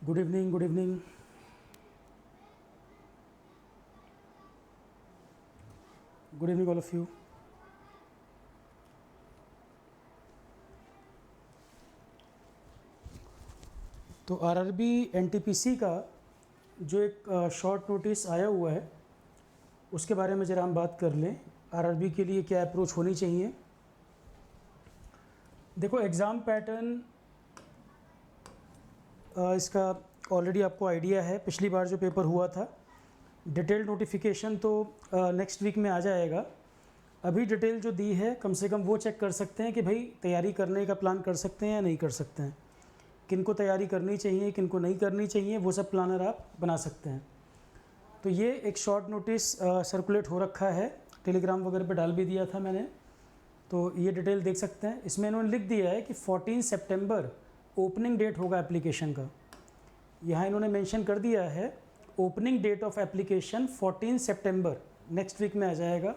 Good evening, good evening. Good evening all of you. तो RRB NTPC का जो एक शॉर्ट नोटिस आया हुआ है उसके बारे में ज़रा हम बात कर लें। आरआरबी के लिए क्या अप्रोच होनी चाहिए। देखो, एग्ज़ाम पैटर्न इसका ऑलरेडी आपको आइडिया है। पिछली बार जो पेपर हुआ था, डिटेल नोटिफिकेशन तो नेक्स्ट वीक में आ जाएगा। अभी डिटेल जो दी है कम से कम वो चेक कर सकते हैं कि भाई तैयारी करने का प्लान कर सकते हैं या नहीं कर सकते हैं, किनको तैयारी करनी चाहिए किनको नहीं करनी चाहिए, वो सब प्लानर आप बना सकते हैं। तो ये एक शॉर्ट नोटिस सर्कुलेट हो रखा है, टेलीग्राम वगैरह पे डाल भी दिया था मैंने, तो ये डिटेल देख सकते हैं। इसमें इन्होंने लिख दिया है कि 14 सितंबर ओपनिंग डेट होगा एप्लीकेशन का। यहाँ इन्होंने मेंशन कर दिया है ओपनिंग डेट ऑफ एप्लीकेशन 14 सितंबर, नेक्स्ट वीक में आ जाएगा,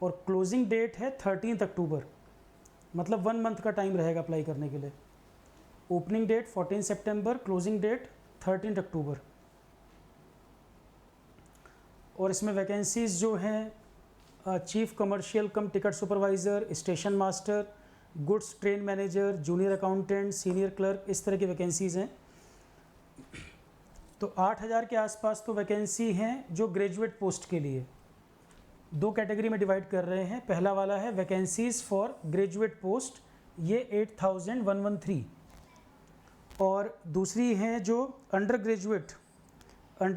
और क्लोजिंग डेट है 13 अक्टूबर, मतलब 1 मंथ का टाइम रहेगा अप्लाई करने के लिए। ओपनिंग डेट 14 सितंबर, क्लोजिंग डेट 13 अक्टूबर। और इसमें वैकेंसीज़ जो हैं चीफ कमर्शियल कम ticket supervisor, station master, goods train manager, junior accountant, senior clerk, इस तरह की वैकेंसीज़ हैं। तो 8000 के आसपास तो वैकेंसी हैं जो ग्रेजुएट पोस्ट के लिए। दो कैटेगरी में डिवाइड कर रहे हैं। पहला वाला है वैकेंसीज़ फॉर ग्रेजुएट पोस्ट, ये 8113, और दूसरी हैं जो अंडर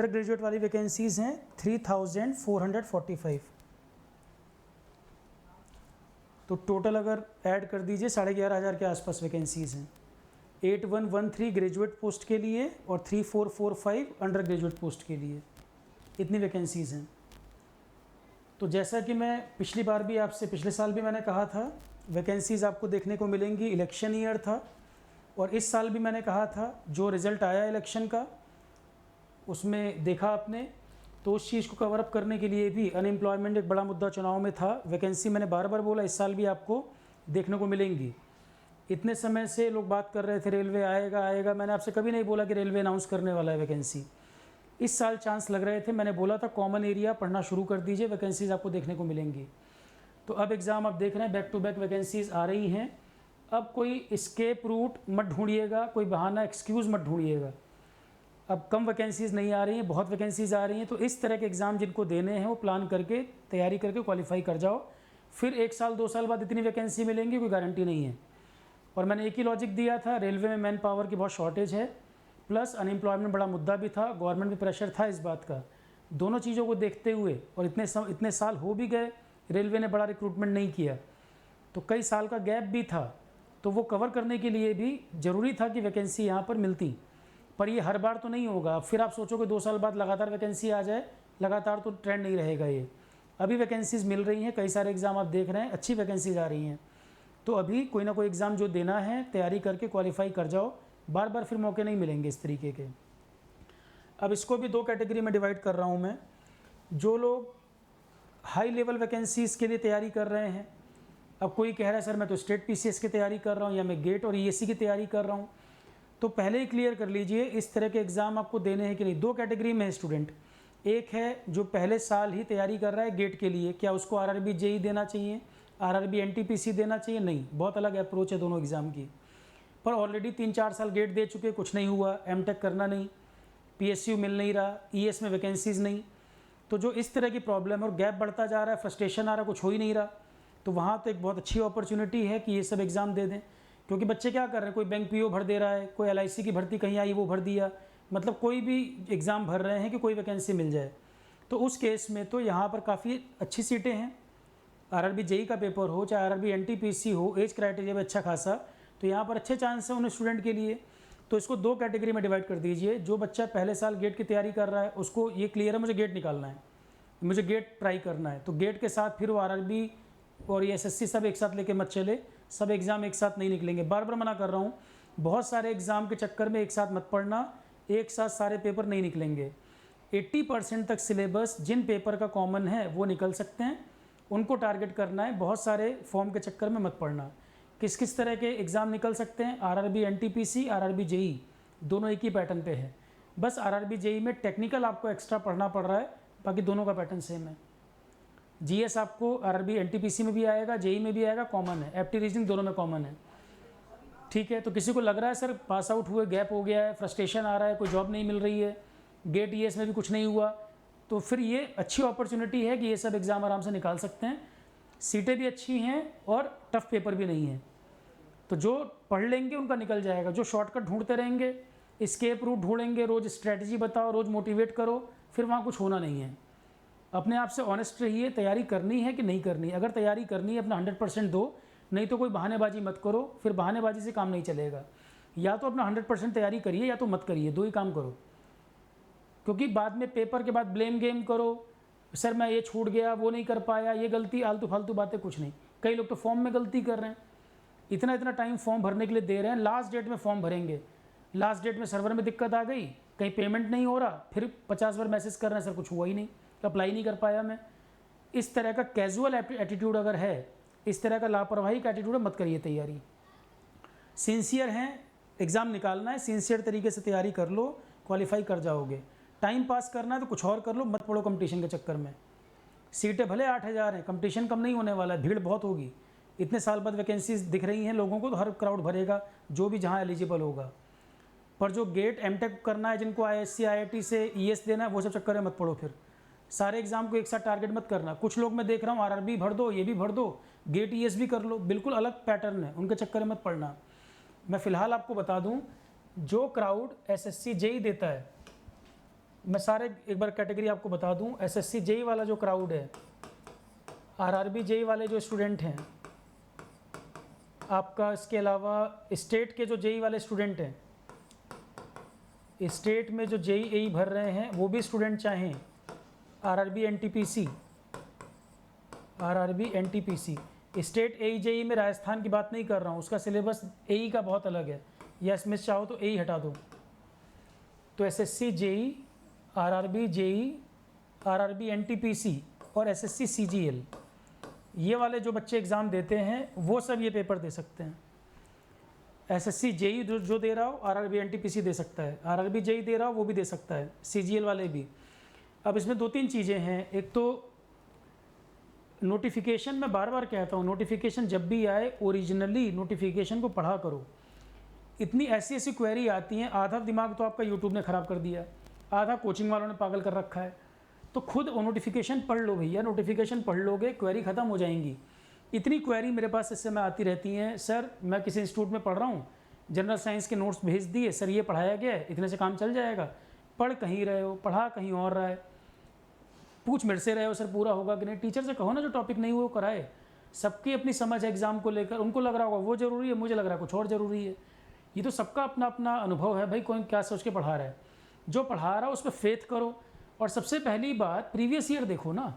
ग्रेजुएट वाली वैकेंसीज़ हैं 3445। तो टोटल अगर ऐड कर दीजिए 11,500 के आसपास वैकेंसीज़ हैं। 8113 ग्रेजुएट पोस्ट के लिए और 3445 अंडर ग्रेजुएट पोस्ट के लिए, इतनी वैकेंसीज़ हैं। तो जैसा कि मैं पिछली बार भी आपसे, पिछले साल भी मैंने कहा था, वैकेंसीज़ आपको देखने को मिलेंगी। इलेक्शन ईयर था, और इस साल भी मैंने कहा था जो रिज़ल्ट आया इलेक्शन का उसमें देखा आपने, तो उस चीज़ को कवर अप करने के लिए भी अनएम्प्लॉयमेंट एक बड़ा मुद्दा चुनाव में था। वैकेंसी मैंने बार बार बोला इस साल भी आपको देखने को मिलेंगी। इतने समय से लोग बात कर रहे थे रेलवे आएगा, मैंने आपसे कभी नहीं बोला कि रेलवे अनाउंस करने वाला है वैकेंसी। इस साल चांस लग रहे थे, मैंने बोला था कॉमन एरिया पढ़ना शुरू कर दीजिए, वैकेंसीज़ आपको देखने को मिलेंगी। तो अब एग्ज़ाम आप देख रहे हैं, बैक टू बैक वैकेंसीज़ आ रही हैं। अब कोई एस्केप रूट मत ढूंढिएगा, कोई बहाना एक्सक्यूज़ मत ढूंढिएगा। अब कम वैकेंसीज़ नहीं आ रही हैं, बहुत वैकेंसीज़ आ रही हैं। तो इस तरह के एग्ज़ाम जिनको देने हैं वो प्लान करके तैयारी करके क्वालिफाई कर जाओ। फिर 1 साल 2 साल बाद इतनी वैकेंसी मिलेंगी, कोई गारंटी नहीं है। और मैंने एक ही लॉजिक दिया था, रेलवे में मैन पावर की बहुत शॉर्टेज है, प्लस अनएम्प्लॉयमेंट बड़ा मुद्दा भी था, गवर्नमेंट भी प्रेशर था इस बात का। दोनों चीज़ों को देखते हुए, और इतने साल हो भी गए, रेलवे ने बड़ा रिक्रूटमेंट नहीं किया, तो कई साल का गैप भी था, तो वो कवर करने के लिए भी ज़रूरी था कि वैकेंसी यहाँ पर मिलती। पर ये हर बार तो नहीं होगा। फिर आप सोचोगे 2 साल बाद लगातार वैकेंसी आ जाए, लगातार तो ट्रेंड नहीं रहेगा ये। अभी वैकेंसीज़ मिल रही हैं, कई सारे एग्ज़ाम आप देख रहे हैं, अच्छी वैकेंसीज आ रही हैं। तो अभी कोई ना कोई एग्ज़ाम जो देना है तैयारी करके क्वालिफाई कर जाओ, बार बार फिर मौके नहीं मिलेंगे इस तरीके के। अब इसको भी 2 कैटेगरी में डिवाइड कर रहा हूँ मैं। जो लोग हाई लेवल वैकेंसीज़ के लिए तैयारी कर रहे हैं, अब कोई कह रहा है सर मैं तो स्टेट पीसीएस की तैयारी कर रहा हूँ या मैं गेट और ईएससी की तैयारी कर रहा हूँ, तो पहले ही क्लियर कर लीजिए इस तरह के एग्ज़ाम आपको देने हैं कि नहीं। 2 कैटेगरी में है स्टूडेंट। एक है जो पहले साल ही तैयारी कर रहा है गेट के लिए, क्या उसको आरआरबी जेई देना चाहिए, आरआरबी एनटीपीसी देना चाहिए? नहीं, बहुत अलग अप्रोच है दोनों एग्ज़ाम की। पर ऑलरेडी 3-4 साल गेट दे चुके, कुछ नहीं हुआ, एमटेक करना नहीं, पीएसयू मिल नहीं रहा, ईएस में वैकेंसीज़ नहीं, तो जो इस तरह की प्रॉब्लम है और गैप बढ़ता जा रहा है, फ्रस्ट्रेशन आ रहा है, कुछ हो ही नहीं रहा, तो वहाँ तो एक बहुत अच्छी अपॉर्चुनिटी है कि ये सब एग्ज़ाम दे दें। क्योंकि बच्चे क्या कर रहे हैं, कोई बैंक पीओ भर दे रहा है, कोई एलआईसी की भर्ती कहीं आई वो भर दिया, मतलब कोई भी एग्ज़ाम भर रहे हैं कि कोई वैकेंसी मिल जाए। तो उस केस में तो यहाँ पर काफ़ी अच्छी सीटें हैं। आरआरबी जेई का पेपर हो चाहे आरआरबी एनटीपीसी हो, एज क्राइटेरिया भी अच्छा खासा, तो यहाँ पर अच्छे चांस हैं उन स्टूडेंट के लिए। तो इसको 2 कैटेगरी में डिवाइड कर दीजिए। जो बच्चा पहले साल गेट की तैयारी कर रहा है उसको ये क्लियर है मुझे गेट निकालना है, मुझे गेट ट्राई करना है, तो गेट के साथ फिर वो आरआरबी और ये एसएससी सब एक साथ लेके मत चले, सब एग्ज़ाम एक साथ नहीं निकलेंगे। बार बार मना कर रहा हूँ, बहुत सारे एग्ज़ाम के चक्कर में एक साथ मत पढ़ना, एक साथ सारे पेपर नहीं निकलेंगे। 80% तक सिलेबस जिन पेपर का कॉमन है वो निकल सकते हैं, उनको टारगेट करना है। बहुत सारे फॉर्म के चक्कर में मत पढ़ना। किस तरह के एग्ज़ाम निकल सकते हैं? आरआरबी एनटीपीसी, आरआरबी जेई, दोनों एक ही पैटर्न पे है। बस आरआरबी जेई में टेक्निकल आपको एक्स्ट्रा पढ़ना पड़ रहा है, बाकी दोनों का पैटर्न सेम है। जीएस आपको आरआरबी एनटीपीसी में भी आएगा, जेई में भी आएगा, कॉमन है। एप्टी रीजनिंग दोनों में कॉमन है, ठीक है। तो किसी को लग रहा है सर पास आउट हुए गैप हो गया है, फ्रस्ट्रेशन आ रहा है, कोई जॉब नहीं मिल रही है, गेट ईएस में भी कुछ नहीं हुआ, तो फिर ये अच्छी अपॉर्चुनिटी है कि ये सब एग्ज़ाम आराम से निकाल सकते हैं। सीटें भी अच्छी हैं और टफ पेपर भी नहीं है, तो जो पढ़ लेंगे उनका निकल जाएगा। जो शॉर्टकट ढूंढते रहेंगे, स्केप रूट ढूंढेंगे, रोज़ स्ट्रैटेजी बताओ, रोज़ मोटिवेट करो, फिर वहाँ कुछ होना नहीं है। अपने आप से ऑनेस्ट रहिए, तैयारी करनी है कि नहीं करनी। अगर तैयारी करनी है अपना 100% दो, नहीं तो कोई बहानेबाजी मत करो, फिर बहानेबाजी से काम नहीं चलेगा। या तो अपना 100% तैयारी करिए या तो मत करिए, दो ही काम करो। क्योंकि बाद में पेपर के बाद ब्लेम गेम करो, सर मैं ये छूट गया, वो नहीं कर पाया, ये गलती, आलतू फालतू बातें कुछ नहीं। कई लोग तो फॉर्म में गलती कर रहे हैं, इतना इतना टाइम फॉर्म भरने के लिए दे रहे हैं, लास्ट डेट में फॉर्म भरेंगे, लास्ट डेट में सर्वर में दिक्कत आ गई, कहीं पेमेंट नहीं हो रहा, फिर 50 बार मैसेज कर रहे हैं सर कुछ हुआ ही नहीं, अप्लाई नहीं कर पाया मैं। इस तरह का कैजुअल एटीट्यूड अगर है, इस तरह का लापरवाही का एटीट्यूड मत करिए तैयारी। सिंसियर हैं, एग्ज़ाम निकालना है, सिंसियर तरीके से तैयारी कर लो, क्वालिफाई कर जाओगे। टाइम पास करना है तो कुछ और कर लो, मत पढ़ो कंपटीशन के चक्कर में। सीटें भले 8000 हैं, कंपटीशन कम नहीं होने वाला है, भीड़ बहुत होगी। इतने साल बाद वैकेंसीज दिख रही हैं लोगों को, तो हर क्राउड भरेगा जो भी जहाँ एलिजिबल होगा। पर जो गेट एमटेक करना है, जिनको आईएससी आईआईटी से ईएस देना है, वो सब चक्कर में मत पड़ो। फिर सारे एग्जाम को एक साथ टारगेट मत करना। कुछ लोग मैं देख रहा हूँ आरआरबी भर दो, ये भी भर दो, गेट ईएस भी कर लो, बिल्कुल अलग पैटर्न है, उनके चक्कर में मत पड़ना। मैं फ़िलहाल आपको बता दूँ, जो क्राउड एसएससी जेई देता है, मैं सारे एक बार कैटेगरी आपको बता दूं। एसएससी जेई वाला जो क्राउड है, आरआरबी जेई वाले जो स्टूडेंट हैं आपका, इसके अलावा स्टेट के जो जेई वाले स्टूडेंट हैं, स्टेट में जो जेई भर रहे हैं वो भी स्टूडेंट चाहें RRB NTPC, RRB NTPC, state AE JE में राजस्थान की बात नहीं कर रहा हूँ, उसका सिलेबस एई का बहुत अलग है, या इसमें चाहो तो एई हटा दो। तो SSC JE, RRB JE, RRB NTPC और एसएससी सीजीएल, ये वाले जो बच्चे एग्ज़ाम देते हैं वो सब ये पेपर दे सकते हैं। एसएससी जेई जो दे रहा हो, आरआरबी एनटीपीसी दे सकता है, आरआरबी जेई दे रहा हो वो भी दे सकता है, सीजीएल वाले भी। अब इसमें दो तीन चीज़ें हैं। एक तो नोटिफिकेशन, मैं बार बार कहता हूँ, नोटिफिकेशन जब भी आए ओरिजिनली नोटिफिकेशन को पढ़ा करो। इतनी ऐसी ऐसी क्वेरी आती हैं, आधा दिमाग तो आपका यूट्यूब ने ख़राब कर दिया, आधा कोचिंग वालों ने पागल कर रखा है। तो खुद नोटिफिकेशन पढ़ लो भैया, नोटिफिकेशन पढ़ लोगे क्वेरी ख़त्म हो जाएंगी। इतनी क्वेरी मेरे पास इस समय आती रहती हैं, सर मैं किसी इंस्टीट्यूट में पढ़ रहा हूँ, जनरल साइंस के नोट्स भेज दिए, सर ये पढ़ाया गया है, इतने से काम चल जाएगा। पढ़ कहीं रहे हो, पढ़ा कहीं और रहा है, पूछ मेरे से रहे हो सर पूरा होगा कि नहीं। टीचर से कहो ना जो टॉपिक नहीं हुआ वो कराए। सबकी अपनी समझ है एग्ज़ाम को लेकर, उनको लग रहा होगा वो ज़रूरी है, मुझे लग रहा है कुछ और ज़रूरी है। ये तो सबका अपना अपना अनुभव है भाई, कौन क्या सोच के पढ़ा रहा है। जो पढ़ा रहा है उस पर फेथ करो। और सबसे पहली बात, प्रीवियस ईयर देखो ना।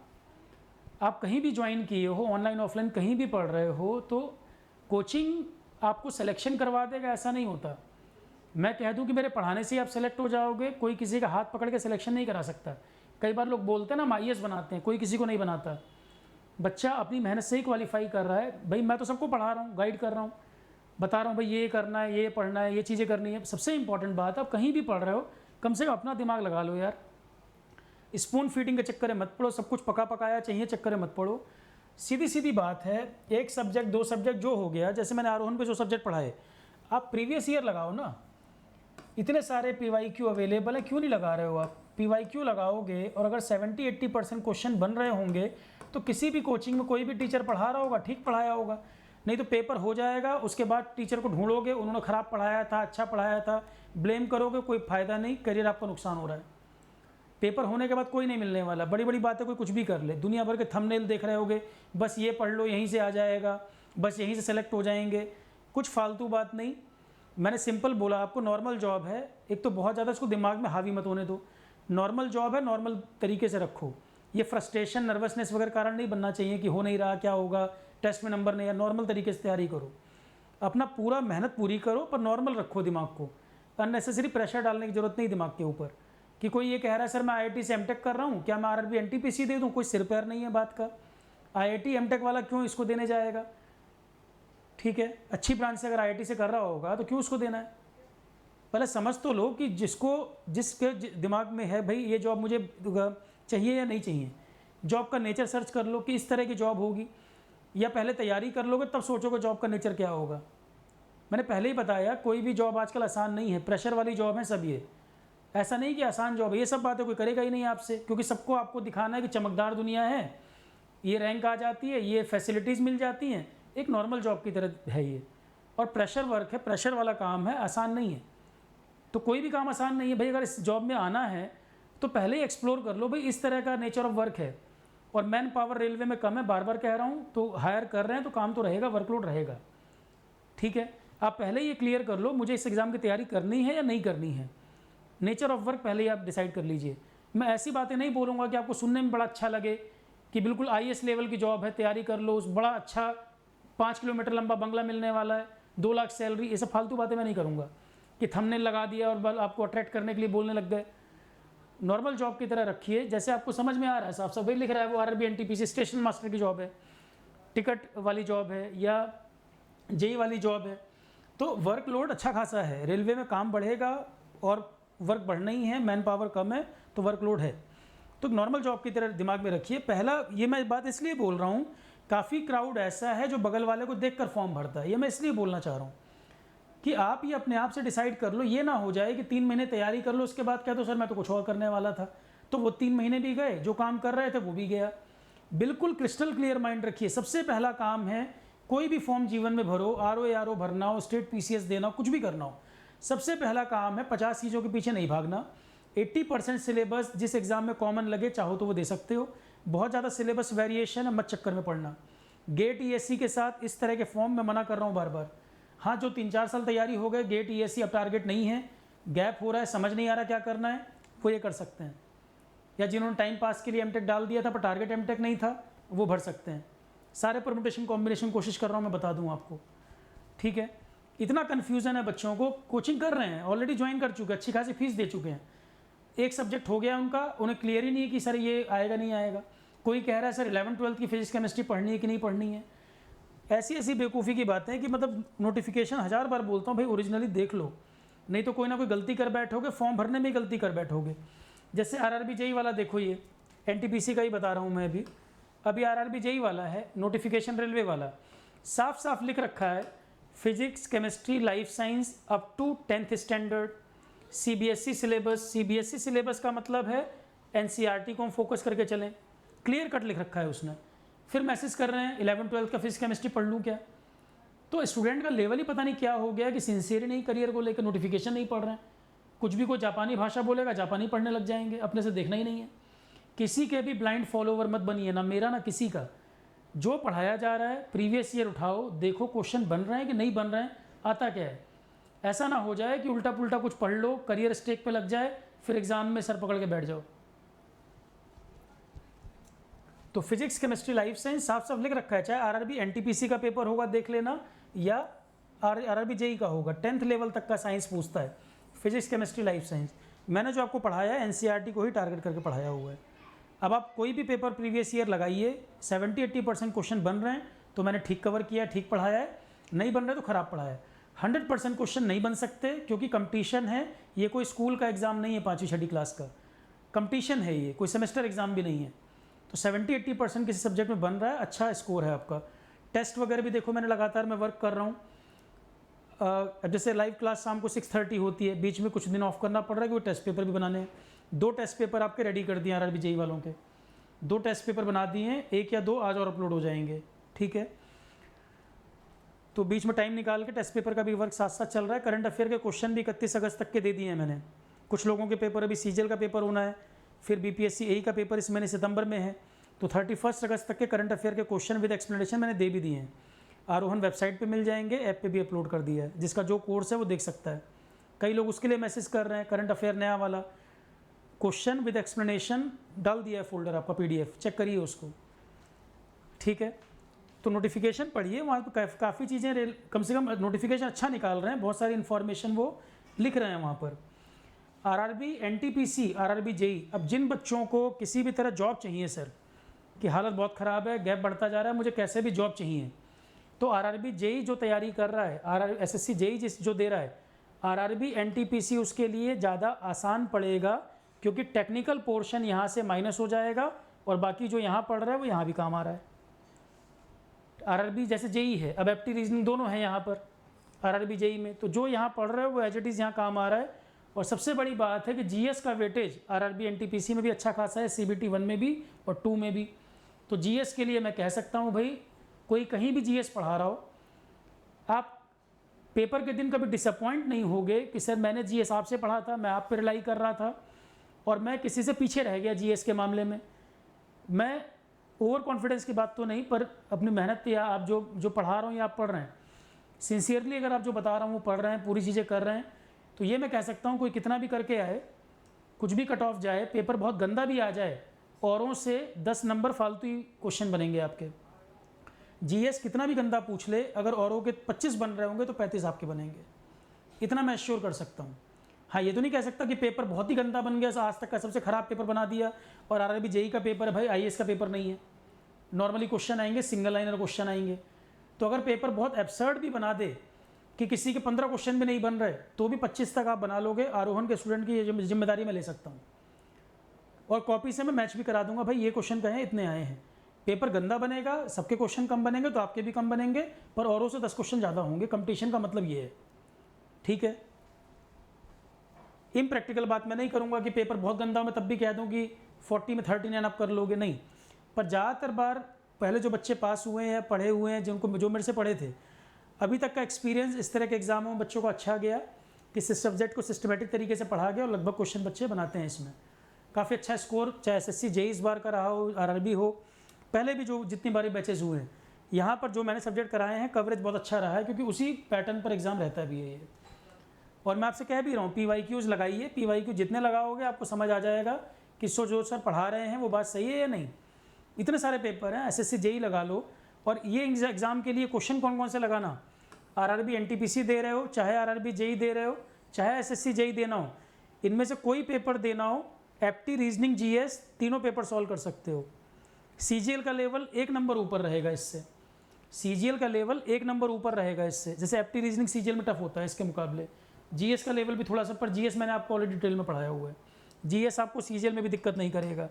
आप कहीं भी ज्वाइन किए हो, ऑनलाइन ऑफलाइन कहीं भी पढ़ रहे हो, तो कोचिंग आपको सिलेक्शन करवा देगा ऐसा नहीं होता। मैं कह दूं कि मेरे पढ़ाने से ही आप सेलेक्ट हो जाओगे, कोई किसी का हाथ पकड़ के सिलेक्शन नहीं करा सकता। कई बार लोग बोलते हैं ना हम आईएएस बनाते हैं, कोई किसी को नहीं बनाता। बच्चा अपनी मेहनत से ही क्वालिफाई कर रहा है। भाई मैं तो सबको पढ़ा रहा हूँ, गाइड कर रहा हूँ, बता रहा हूँ भाई ये करना है, ये पढ़ना है, ये चीज़ें करनी है। सबसे इंपॉर्टेंट बात, आप कहीं भी पढ़ रहे हो कम से कम अपना दिमाग लगा लो यार। स्पून फीडिंग के चक्कर में मत पढ़ो, सब कुछ पका पकाया चाहिए चक्कर में मत पढ़ो। सीधी सीधी बात है, एक सब्जेक्ट दो सब्जेक्ट जो हो गया, जैसे मैंने आरोहण पे जो सब्जेक्ट पढ़ाए, आप प्रीवियस ईयर लगाओ ना। इतने सारे पीवाईक्यू अवेलेबल है, क्यों नहीं लगा रहे हो आप? पीवाईक्यू लगाओगे और अगर 70-80% क्वेश्चन बन रहे होंगे तो किसी भी कोचिंग में कोई भी टीचर पढ़ा रहा होगा, ठीक पढ़ाया होगा। नहीं तो पेपर हो जाएगा, उसके बाद टीचर को ढूंढोगे, उन्होंने ख़राब पढ़ाया था, अच्छा पढ़ाया था, ब्लेम करोगे, कोई फ़ायदा नहीं, करियर आपका नुकसान हो रहा है। पेपर होने के बाद कोई नहीं मिलने वाला। बड़ी बड़ी बातें कोई कुछ भी कर ले, दुनिया भर के थंबनेल देख रहे होगे, बस ये पढ़ लो यहीं से आ जाएगा, बस यहीं से सेलेक्ट हो जाएंगे, कुछ फालतू बात नहीं। मैंने सिंपल बोला आपको, नॉर्मल जॉब है। एक तो बहुत ज़्यादा इसको दिमाग में हावी मत होने दो। नॉर्मल जॉब है, नॉर्मल तरीके से रखो। ये फ्रस्ट्रेशन, नर्वसनेस वगैरह कारण नहीं बनना चाहिए कि हो नहीं रहा, क्या होगा, टेस्ट में नंबर नहीं है। नॉर्मल तरीके से तैयारी करो, अपना पूरा मेहनत पूरी करो, पर नॉर्मल रखो दिमाग को। अननेसेसरी प्रेशर डालने की जरूरत नहीं दिमाग के ऊपर कि कोई ये कह रहा है सर मैं आईआईटी से एमटेक कर रहा हूँ, क्या मैं आरआरबी एनटीपीसी दे दूँ? कोई सिर पैर नहीं है बात का। आईआईटी एमटेक वाला क्यों इसको देने जाएगा? ठीक है, अच्छी ब्रांच से अगर आईआईटी से कर रहा होगा तो क्यों उसको देना है? पहले समझ तो लो कि जिसके दिमाग में है भाई ये जॉब मुझे चाहिए या नहीं चाहिए, जॉब का नेचर सर्च कर लो कि इस तरह की जॉब होगी, या पहले तैयारी कर लोगे तब सोचोगे जॉब का नेचर क्या होगा। मैंने पहले ही बताया कोई भी जॉब आजकल आसान नहीं है, प्रेशर वाली जॉब है सब। ये ऐसा नहीं कि आसान जॉब है, ये सब बातें कोई करेगा ही नहीं आपसे, क्योंकि सबको आपको दिखाना है कि चमकदार दुनिया है, ये रैंक आ जाती है, ये फैसिलिटीज़ मिल जाती हैं, एक नॉर्मल जॉब की तरह है ये। और प्रेशर वर्क है, प्रेशर वाला काम है, आसान नहीं है। तो कोई भी काम आसान नहीं है भाई। अगर इस जॉब में आना है तो पहले ही एक्सप्लोर कर लो भाई इस तरह का नेचर ऑफ वर्क है। और मैन पावर रेलवे में कम है, बार बार कह रहा हूँ, तो हायर कर रहे हैं तो काम तो रहेगा, वर्कलोड रहेगा, ठीक है। आप पहले ये क्लियर कर लो मुझे इस एग्ज़ाम की तैयारी करनी है या नहीं करनी है। नेचर ऑफ वर्क पहले ही आप डिसाइड कर लीजिए। मैं ऐसी बातें नहीं बोलूँगा कि आपको सुनने में बड़ा अच्छा लगे कि बिल्कुल IAS लेवल की जॉब है, तैयारी कर लो, उस बड़ा अच्छा 5 किलोमीटर लंबा बंगला मिलने वाला है, 2 लाख सैलरी, ये सब फालतू बातें मैं नहीं करूँगा कि थंबनेल लगा दिया और बल आपको अट्रैक्ट करने के लिए बोलने लग गए। नॉर्मल जॉब की तरह रखिए, जैसे आपको समझ में आ रहा है, साफ साफ वही लिख रहा है वो RRB NTPC स्टेशन मास्टर की जॉब है, टिकट वाली जॉब है या JEE वाली जॉब है। तो वर्कलोड अच्छा खासा है, रेलवे में काम बढ़ेगा और वर्क बढ़ना ही है, मैन पावर कम है तो वर्कलोड है। तो नॉर्मल जॉब की तरह दिमाग में रखिए। पहला ये मैं बात इसलिए बोल रहा हूँ, काफ़ी क्राउड ऐसा है जो बगल वाले को देखकर फॉर्म भरता है, ये मैं इसलिए बोलना चाह रहा हूँ कि आप ये अपने आप से डिसाइड कर लो। ये ना हो जाए कि 3 महीने तैयारी कर लो, उसके बाद कह दो सर मैं तो कुछ और करने वाला था, तो वो 3 महीने भी गए, जो काम कर रहे थे वो भी गया। बिल्कुल क्रिस्टल क्लियर माइंड रखिए। सबसे पहला काम है, कोई भी फॉर्म जीवन में भरो, RO भरना हो, स्टेट PCS देना हो, कुछ भी करना हो, सबसे पहला काम है 50 चीज़ों के पीछे नहीं भागना। 80% सिलेबस जिस एग्ज़ाम में कॉमन लगे चाहो तो वो दे सकते हो। बहुत ज़्यादा सिलेबस वेरिएशन है, मत चक्कर में पड़ना। गेट ESC के साथ इस तरह के फॉर्म मैं मना कर रहा हूँ बार बार। हाँ, जो 3-4 साल तैयारी हो गए, गेट ESC अब टारगेट नहीं है, गैप हो रहा है, समझ नहीं आ रहा क्या करना है, वो ये कर सकते हैं। या जिन्होंने टाइम पास के लिए MTech डाल दिया था पर टारगेट MTech नहीं था, वो भर सकते हैं। सारे परम्यूटेशन कॉम्बिनेशन कोशिश कर रहा हूँ मैं बता दूँ आपको, ठीक है। इतना कन्फ्यूज़न है बच्चों को, कोचिंग कर रहे हैं, ऑलरेडी ज्वाइन कर चुके हैं, अच्छी खासी फीस दे चुके हैं, एक सब्जेक्ट हो गया उनका, उन्हें क्लियर ही नहीं है कि सर ये आएगा नहीं आएगा। कोई कह रहा है सर 11th-12th की फिजिक्स केमिस्ट्री पढ़नी है कि नहीं पढ़नी है। ऐसी ऐसी बेवकूफ़ी की बातें कि मतलब नोटिफिकेशन 1000 बार बोलता हूँ भाई ओरिजिनली देख लो, नहीं तो कोई ना कोई गलती कर बैठोगे, फॉर्म भरने में ही गलती कर बैठोगे। जैसे RRB JEE वाला देखो, ये NTPC का ही बता रहा हूँ मैं अभी RRB JEE वाला है, नोटिफिकेशन रेलवे वाला, साफ साफ लिख रखा है physics chemistry life science up to 10th standard, CBSE syllabus. CBSE syllabus का मतलब है NCERT को हम फोकस करके चलें, क्लियर कट लिख रखा है उसने। फिर मैसेज कर रहे हैं 11th-12th का फिजिक्स केमिस्ट्री पढ़ लूँ क्या। तो स्टूडेंट का लेवल ही पता नहीं क्या हो गया कि सिंसियर ही नहीं करियर को लेकर, नोटिफिकेशन नहीं पढ़ रहे हैं। कुछ भी कोई जापानी भाषा बोलेगा, जापानी पढ़ने लग जाएंगे, अपने से देखना ही नहीं है। किसी के भी ब्लाइंड फॉलोवर मत बनिए, ना मेरा ना किसी का। जो पढ़ाया जा रहा है प्रीवियस ईयर उठाओ, देखो क्वेश्चन बन रहे हैं कि नहीं बन रहे हैं, आता क्या है। ऐसा ना हो जाए कि उल्टा पुल्टा कुछ पढ़ लो, करियर स्टेक पे लग जाए, फिर एग्जाम में सर पकड़ के बैठ जाओ। तो फिजिक्स केमिस्ट्री लाइफ साइंस साफ साफ लिख रखा है, चाहे RRB NTPC का पेपर होगा देख लेना, या RRB JEE का होगा, 10th लेवल तक का साइंस पूछता है, फिजिक्स केमिस्ट्री लाइफ साइंस। मैंने जो आपको पढ़ाया है NCERT को ही टारगेट करके पढ़ाया हुआ है। अब आप कोई भी पेपर प्रीवियस ईयर लगाइए, 70-80% क्वेश्चन बन रहे हैं तो मैंने ठीक कवर किया, ठीक पढ़ाया है, नहीं बन रहे तो ख़राब पढ़ाया है। 100% क्वेश्चन नहीं बन सकते क्योंकि कंपटीशन है, ये कोई स्कूल का एग्ज़ाम नहीं है 5वीं-6वीं क्लास का, कंपटीशन है, ये कोई सेमेस्टर एग्ज़ाम भी नहीं है। तो 70-80% किसी सब्जेक्ट में बन रहा है, अच्छा स्कोर है आपका। टेस्ट वगैरह भी देखो, मैंने लगातार मैं वर्क कर रहा हूँ। जैसे लाइव क्लास शाम को 6:30 होती है, बीच में कुछ दिन ऑफ करना पड़ रहा है क्योंकि टेस्ट पेपर भी बनाने हैं। 2 टेस्ट पेपर आपके रेडी कर दिए RRB JEE वालों के, 2 टेस्ट पेपर बना दिए हैं, 1 या 2 आज और अपलोड हो जाएंगे, ठीक है। तो बीच में टाइम निकाल के टेस्ट पेपर का भी वर्क साथ साथ चल रहा है। करंट अफेयर के क्वेश्चन भी 31 अगस्त तक के दे दिए हैं मैंने। कुछ लोगों के पेपर अभी CGL का पेपर होना है, फिर BPSC AE का पेपर इस महीने सितंबर में है, तो 31 अगस्त तक के करंट अफेयर के क्वेश्चन विद एक्सप्लेनेशन मैंने दे भी दिए हैं। आरोहन वेबसाइट पे मिल जाएंगे, ऐप पे भी अपलोड कर दिया है, जिसका जो कोर्स है वो देख सकता है। कई लोग उसके लिए मैसेज कर रहे हैं, करंट अफेयर नया वाला क्वेश्चन विद एक्सप्लेनेशन डाल दिया है फोल्डर आपका PDF, चेक करिए उसको, ठीक है। तो नोटिफिकेशन पढ़िए, वहाँ पर काफ़ी चीज़ें कम से कम नोटिफिकेशन अच्छा निकाल रहे हैं, बहुत सारी इन्फॉर्मेशन वो लिख रहे हैं वहाँ पर। RRB NTPC RRB JEE, अब जिन बच्चों को किसी भी तरह जॉब चाहिए सर, कि हालत बहुत ख़राब है, गैप बढ़ता जा रहा है, मुझे कैसे भी जॉब चाहिए, तो RRB JEE जो तैयारी कर रहा है, SSC JEE जो दे रहा है, आरआरबी एनटीपीसी उसके लिए ज़्यादा आसान पड़ेगा, क्योंकि टेक्निकल पोर्शन यहाँ से माइनस हो जाएगा और बाकी जो यहाँ पढ़ रहा है वो यहाँ भी काम आ रहा है। आरआरबी जैसे जेई है, अब एप्टी रीजनिंग दोनों है यहाँ पर आरआरबी जेई में, तो जो यहाँ पढ़ रहे हो वो एज इट इज़ यहाँ काम आ रहा है। और सबसे बड़ी बात है कि जीएस का वेटेज आरआरबी एनटीपीसी में भी अच्छा खासा है, सीबीटी 1 में भी और 2 में भी। तो जीएस के लिए मैं कह सकता हूँ भाई, कोई कहीं भी जीएस पढ़ा रहा हो, आप पेपर के दिन कभी डिसअपॉइंट नहीं होगे कि सर मैंने जीएस आपसे पढ़ा था, मैं आप पर रिलाई कर रहा था और मैं किसी से पीछे रह गया जीएस के मामले में। मैं ओवर कॉन्फिडेंस की बात तो नहीं, पर अपनी मेहनत या आप जो पढ़ा रहा हूँ या आप पढ़ रहे हैं, सिंसियरली अगर आप जो बता रहा हूँ वो पढ़ रहे हैं, पूरी चीज़ें कर रहे हैं, तो ये मैं कह सकता हूँ कोई कितना भी करके आए, कुछ भी कट ऑफ जाए, पेपर बहुत गंदा भी आ जाए, औरों से 10 नंबर फालतू ही क्वेश्चन बनेंगे आपके। जीएस कितना भी गंदा पूछ ले, अगर औरों के 25 बन रहे होंगे तो 35 आपके बनेंगे, इतना मैं एश्योर कर सकता हूँ। हाँ, ये तो नहीं कह सकता कि पेपर बहुत ही गंदा बन गया, आज तक का सबसे खराब पेपर बना दिया और आरआरबी जेई का पेपर है भाई, आईएएस का पेपर नहीं है। नॉर्मली क्वेश्चन आएंगे, सिंगल लाइनर क्वेश्चन आएंगे। तो अगर पेपर बहुत एब्सर्ड भी बना दे कि किसी के 15 क्वेश्चन भी नहीं बन रहे, तो भी 25 तक आप बना लोगे। आरोहण के स्टूडेंट की ये जिम्मेदारी मैं ले सकता हूँ और कॉपी से मैं मैच भी करा दूंगा, भाई ये क्वेश्चन कहे इतने आए हैं। पेपर गंदा बनेगा, सबके क्वेश्चन कम बनेंगे तो आपके भी कम बनेंगे, पर औरों से 10 क्वेश्चन ज़्यादा होंगे। कंपटीशन का मतलब ये है, ठीक है। इम्प्रैक्टिकल बात मैं नहीं करूँगा कि पेपर बहुत गंदा, मैं तब भी कह दूँ कि 40 में 39 आप कर लोगे, नहीं। पर ज़्यादातर बार पहले जो बच्चे पास हुए हैं, पढ़े हुए हैं, जो मेरे से पढ़े थे, अभी तक का एक्सपीरियंस इस तरह के एग्जामों में बच्चों को अच्छा गया कि सब्जेक्ट को सिस्टमेटिक तरीके से पढ़ा गया और लगभग क्वेश्चन बच्चे बनाते हैं इसमें। काफ़ी अच्छा स्कोर, चाहे एसएससी जेई इस बार का रहा हो, आरआरबी हो, पहले भी जो जितनी बारी बैचेज हुए हैं, यहाँ पर जो मैंने सब्जेक्ट कराए हैं कवरेज बहुत अच्छा रहा है, क्योंकि उसी पैटर्न पर एग्जाम रहता भी है ये। और मैं आपसे कह भी रहा हूँ, PYQs लगाइए, PYQ जितने लगाओगे आपको समझ आ जाएगा कि जो सर पढ़ा रहे हैं वो बात सही है या नहीं। इतने सारे पेपर हैं, एसएससी जेई लगा लो, और ये एग्ज़ाम के लिए क्वेश्चन कौन कौन से लगाना, आरआरबी एनटीपीसी दे रहे हो, चाहे आरआरबी जेई दे रहे हो, चाहे एसएससी जेई देना हो, इनमें से कोई पेपर देना हो, एप्टी, रीजनिंग, जीएस, तीनों पेपर सॉल्व कर सकते हो। सीजीएल का लेवल 1 नंबर ऊपर रहेगा इससे, सीजीएल का लेवल 1 नंबर ऊपर रहेगा इससे। जैसे एप्टी रीजनिंग सीजीएल में टफ होता है इसके मुकाबले, जीएस का लेवल भी थोड़ा सा, पर जीएस मैंने आपको ऑलरेडी डिटेल में पढ़ाया हुआ है, जीएस आपको सीजीएल में भी दिक्कत नहीं करेगा।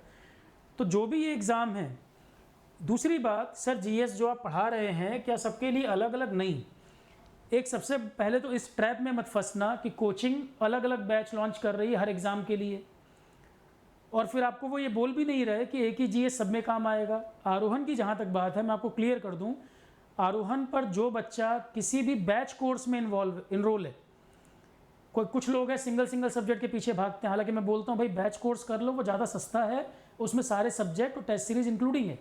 तो जो भी ये एग्ज़ाम है, दूसरी बात, सर जीएस जो आप पढ़ा रहे हैं क्या सबके लिए अलग अलग? नहीं। एक सबसे पहले तो इस ट्रैप में मत फंसना कि कोचिंग अलग अलग बैच लॉन्च कर रही है हर एग्ज़ाम के लिए, और फिर आपको वो ये बोल भी नहीं रहे कि एक ही जीएस सब में काम आएगा। आरोहण की जहाँ तक बात है, मैं आपको क्लियर कर दूँ, आरोहण पर जो बच्चा किसी भी बैच कोर्स में इनरोल है, कुछ लोग हैं सिंगल सब्जेक्ट के पीछे भागते हैं, हालांकि मैं बोलता हूँ भाई बैच कोर्स कर लो, वो ज़्यादा सस्ता है, उसमें सारे सब्जेक्ट और टेस्ट सीरीज इंक्लूडिंग है।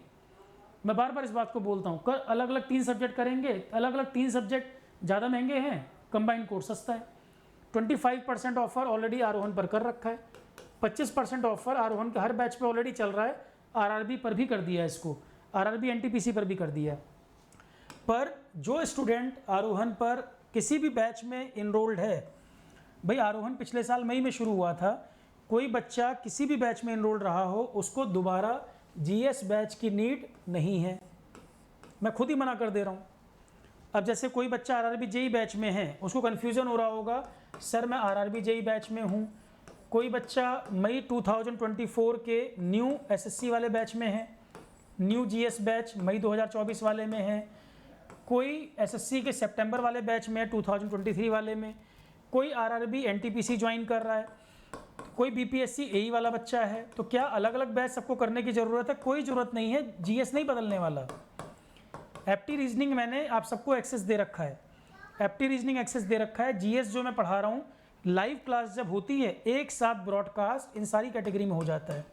मैं बार बार इस बात को बोलता हूँ, कर अलग अलग 3 सब्जेक्ट करेंगे, अलग अलग 3 सब्जेक्ट ज़्यादा महंगे हैं, कंबाइंड कोर्स सस्ता है। 25% ऑफर ऑलरेडी आरोहण पर कर रखा है, 25% ऑफर आरोहण के हर बैच पे ऑलरेडी चल रहा है, आरआरबी पर भी कर दिया है इसको, आरआरबी एनटीपीसी पर भी कर दिया। पर जो स्टूडेंट आरोहण पर किसी भी बैच में इनरोल्ड है, भाई आरोहण पिछले साल मई में शुरू हुआ था, कोई बच्चा किसी भी बैच में इनरोल्ड रहा हो, उसको दोबारा जीएस बैच की नीड नहीं है, मैं खुद ही मना कर दे रहा हूँ। अब जैसे कोई बच्चा आरआरबी जेई बैच में है, उसको कन्फ्यूज़न हो रहा होगा, सर मैं आरआरबी जेई बैच में हूँ। कोई बच्चा मई 2024 के न्यू एसएससी वाले बैच में है, न्यू जीएस बैच मई 2024 वाले में है, कोई एसएससी के सितंबर वाले बैच में है 2023 वाले में, कोई आरआरबी एनटीपीसी ज्वाइन कर रहा है, कोई बीपीएससी एई वाला बच्चा है। तो क्या अलग अलग बैच सबको करने की ज़रूरत है? कोई ज़रूरत नहीं है, जीएस नहीं बदलने वाला। एप्टी रीजनिंग मैंने आप सबको एक्सेस दे रखा है, एप्टी रीजनिंग एक्सेस दे रखा है। जीएस जो मैं पढ़ा रहा हूँ, लाइव क्लास जब होती है एक साथ ब्रॉडकास्ट इन सारी कैटेगरी में हो जाता है।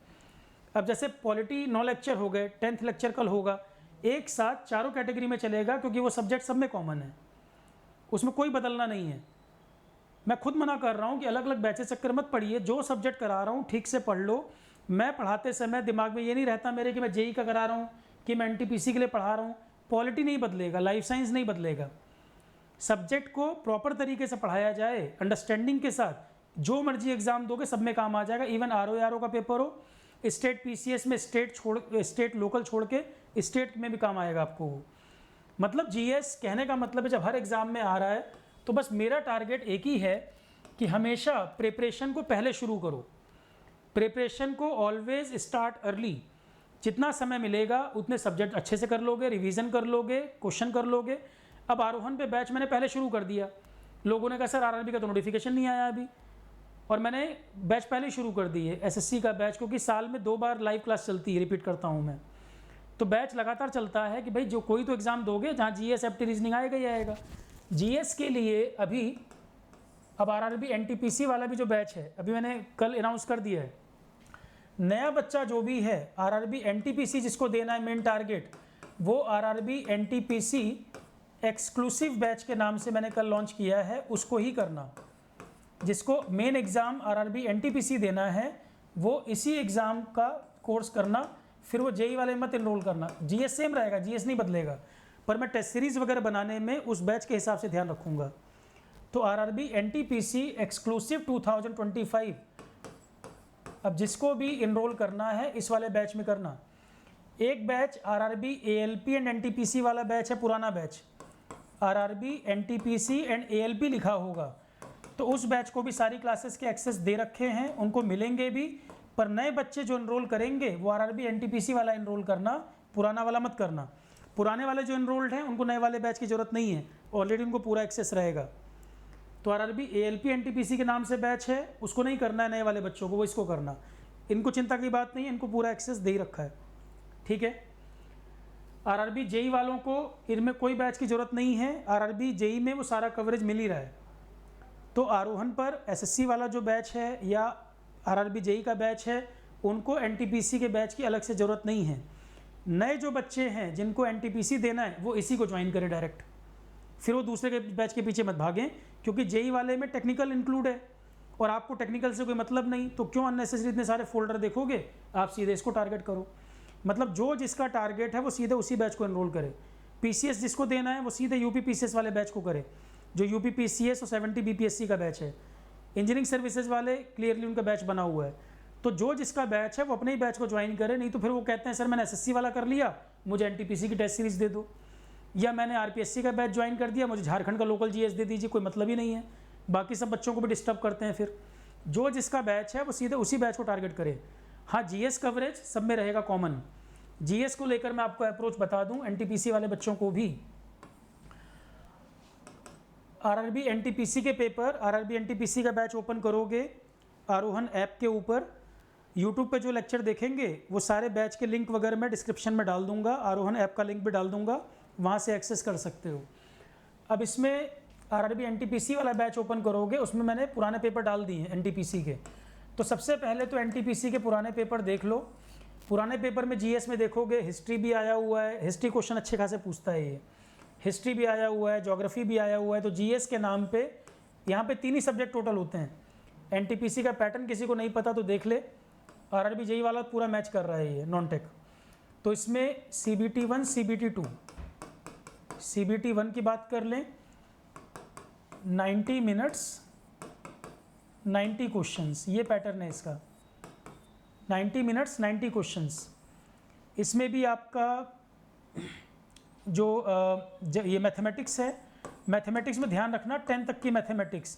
अब जैसे पॉलिटी 9 लेक्चर हो गए, 10th लेक्चर कल होगा, एक साथ चारों कैटेगरी में चलेगा, क्योंकि वो सब्जेक्ट सब में कॉमन है, उसमें कोई बदलना नहीं है। मैं खुद मना कर रहा हूँ कि अलग अलग बैचेस चक्कर मत पढ़िए, जो सब्जेक्ट करा रहा हूँ ठीक से पढ़ लो। मैं पढ़ाते समय दिमाग में ये नहीं रहता मेरे कि मैं जेई का करा रहा हूँ, कि मैं एनटीपीसी के लिए पढ़ा रहा हूँ। पॉलिटी नहीं बदलेगा, लाइफ साइंस नहीं बदलेगा। सब्जेक्ट को प्रॉपर तरीके से पढ़ाया जाए, अंडरस्टैंडिंग के साथ, जो मर्जी एग्जाम दोगे सब में काम आ जाएगा। इवन आरओ का पेपर हो, स्टेट पीसीएस में स्टेट लोकल छोड़ के स्टेट में भी काम आएगा आपको। मतलब जीएस कहने का मतलब है जब हर एग्ज़ाम में आ रहा है, तो बस मेरा टारगेट एक ही है कि हमेशा प्रिपरेशन को पहले शुरू करो, प्रिपरेशन को ऑलवेज स्टार्ट अर्ली। जितना समय मिलेगा उतने सब्जेक्ट अच्छे से कर लोगे, रिवीजन कर लोगे, क्वेश्चन कर लोगे। अब आरोहण पे बैच मैंने पहले शुरू कर दिया, लोगों ने कहा सर आरआरबी का तो नोटिफिकेशन नहीं आया अभी, और मैंने बैच पहले ही शुरू कर दी है एसएससी का बैच, क्योंकि साल में 2 बार लाइव क्लास चलती है, रिपीट करता हूँ मैं। तो बैच लगातार चलता है कि भाई जो कोई तो एग्ज़ाम दोगे जहाँ जीएस एप्टी रीजनिंग आएगा ही आएगा। जीएस के लिए अभी अब आरआरबी एनटीपीसी वाला भी जो बैच है अभी मैंने कल अनाउंस कर दिया है। नया बच्चा जो भी है आरआरबी एनटीपीसी जिसको देना है मेन टारगेट, वो आरआरबी एनटीपीसी एक्सक्लूसिव बैच के नाम से मैंने कल लॉन्च किया है, उसको ही करना। जिसको मेन एग्ज़ाम आरआरबी एनटीपीसी देना है वो इसी एग्ज़ाम का कोर्स करना, फिर वो जेई वाले मत इनरोल करना। जीएस सेम रहेगा, जीएस नहीं बदलेगा, पर मैं टेस्ट सीरीज़ वगैरह बनाने में उस बैच के हिसाब से ध्यान रखूँगा। तो आरआरबी एनटीपीसी एक्सक्लूसिव 2025, अब जिसको भी इनरोल करना है इस वाले बैच में करना। एक batch RRB ALP and NTPC वाला बैच है, पुराना batch RRB NTPC and ALP लिखा होगा, तो उस बैच को भी सारी क्लासेस के एक्सेस दे रखे हैं, उनको मिलेंगे भी। पर नए बच्चे जो इनरोल करेंगे वो आरआरबी एनटीपीसी वाला इनरोल करना, पुराना वाला मत करना। पुराने वाले जो इनरोल्ड हैं उनको नए वाले बैच की ज़रूरत नहीं है, ऑलरेडी उनको पूरा एक्सेस रहेगा। तो आरआरबी एएलपी एनटीपीसी के नाम से बैच है, उसको नहीं करना है नए वाले बच्चों को, वो इसको करना। इनको चिंता की बात नहीं है, इनको पूरा एक्सेस दे ही रखा है, ठीक है। आरआरबी जेई वालों को इनमें कोई बैच की ज़रूरत नहीं है, आरआरबी जेई में वो सारा कवरेज मिल ही रहा है। तो आरोहण पर एसएससी वाला जो बैच है या आरआरबी जेई का बैच है, उनको एनटीपीसी के बैच की अलग से ज़रूरत नहीं है। नए जो बच्चे हैं जिनको एनटीपीसी देना है वो इसी को ज्वाइन करें डायरेक्ट, फिर वो दूसरे के बैच के पीछे मत भागें, क्योंकि जेई वाले में टेक्निकल इंक्लूड है और आपको टेक्निकल से कोई मतलब नहीं, तो क्यों अननेसेसरी इतने सारे फोल्डर देखोगे, आप सीधे इसको टारगेट करो। मतलब जो जिसका टारगेट है वो सीधे उसी बैच को एनरोल करे। पीसीएस जिसको देना है वो सीधे यूपी पीसीएस वाले बैच को करे, जो यूपी पीसीएस और 70 बीपीएससी का बैच है। इंजीनियरिंग सर्विसेज वाले क्लियरली उनका बैच बना हुआ है, तो जो जिसका बैच है वो अपने ही बैच को ज्वाइन करे। नहीं तो फिर वो कहते हैं सर मैंने एसएससी वाला कर लिया, मुझे एनटीपीसी की टेस्ट सीरीज दे दो, या मैंने आरपीएससी का बैच ज्वाइन कर दिया, मुझे झारखंड का लोकल जीएस दे दीजिए, कोई मतलब ही नहीं है। बाकी सब बच्चों को भी डिस्टर्ब करते हैं। फिर जो जिसका बैच है वो सीधे उसी बैच को टारगेट करे। हाँ, जीएस कवरेज सब में रहेगा कॉमन। जीएस को लेकर मैं आपको अप्रोच बता दूं, एनटीपीसी वाले बच्चों को भी आरआरबी एनटीपीसी के पेपर, आरआरबी एनटीपीसी का बैच ओपन करोगे आरोहण ऐप के ऊपर, यूट्यूब पे जो लेक्चर देखेंगे वो सारे बैच के लिंक वगैरह मैं डिस्क्रिप्शन में डाल दूंगा, आरोहण ऐप का लिंक भी डाल दूंगा, वहाँ से एक्सेस कर सकते हो। अब इसमें आरआरबी एनटीपीसी वाला बैच ओपन करोगे, उसमें मैंने पुराने पेपर डाल दिए हैं एनटीपीसी के। तो सबसे पहले तो एनटीपीसी के पुराने पेपर देख लो। पुराने पेपर में जीएस में देखोगे हिस्ट्री भी आया हुआ है, हिस्ट्री क्वेश्चन अच्छे खासे पूछता है ये, हिस्ट्री भी आया हुआ है, ज्योग्राफी भी आया हुआ है। तो जीएस के नाम पे यहाँ पे 3 ही सब्जेक्ट टोटल होते हैं। एनटीपीसी का पैटर्न किसी को नहीं पता तो देख ले, आरआरबी जेई वाला पूरा मैच कर रहा है ये नॉन टेक। तो इसमें CBT 1 CBT 2, CBT 1 की बात कर लें, 90 मिनट्स 90 क्वेश्चंस, ये पैटर्न है इसका, 90 मिनट्स 90 क्वेश्चंस। इसमें भी आपका जो ये मैथमेटिक्स है, मैथमेटिक्स में ध्यान रखना 10 तक की मैथमेटिक्स।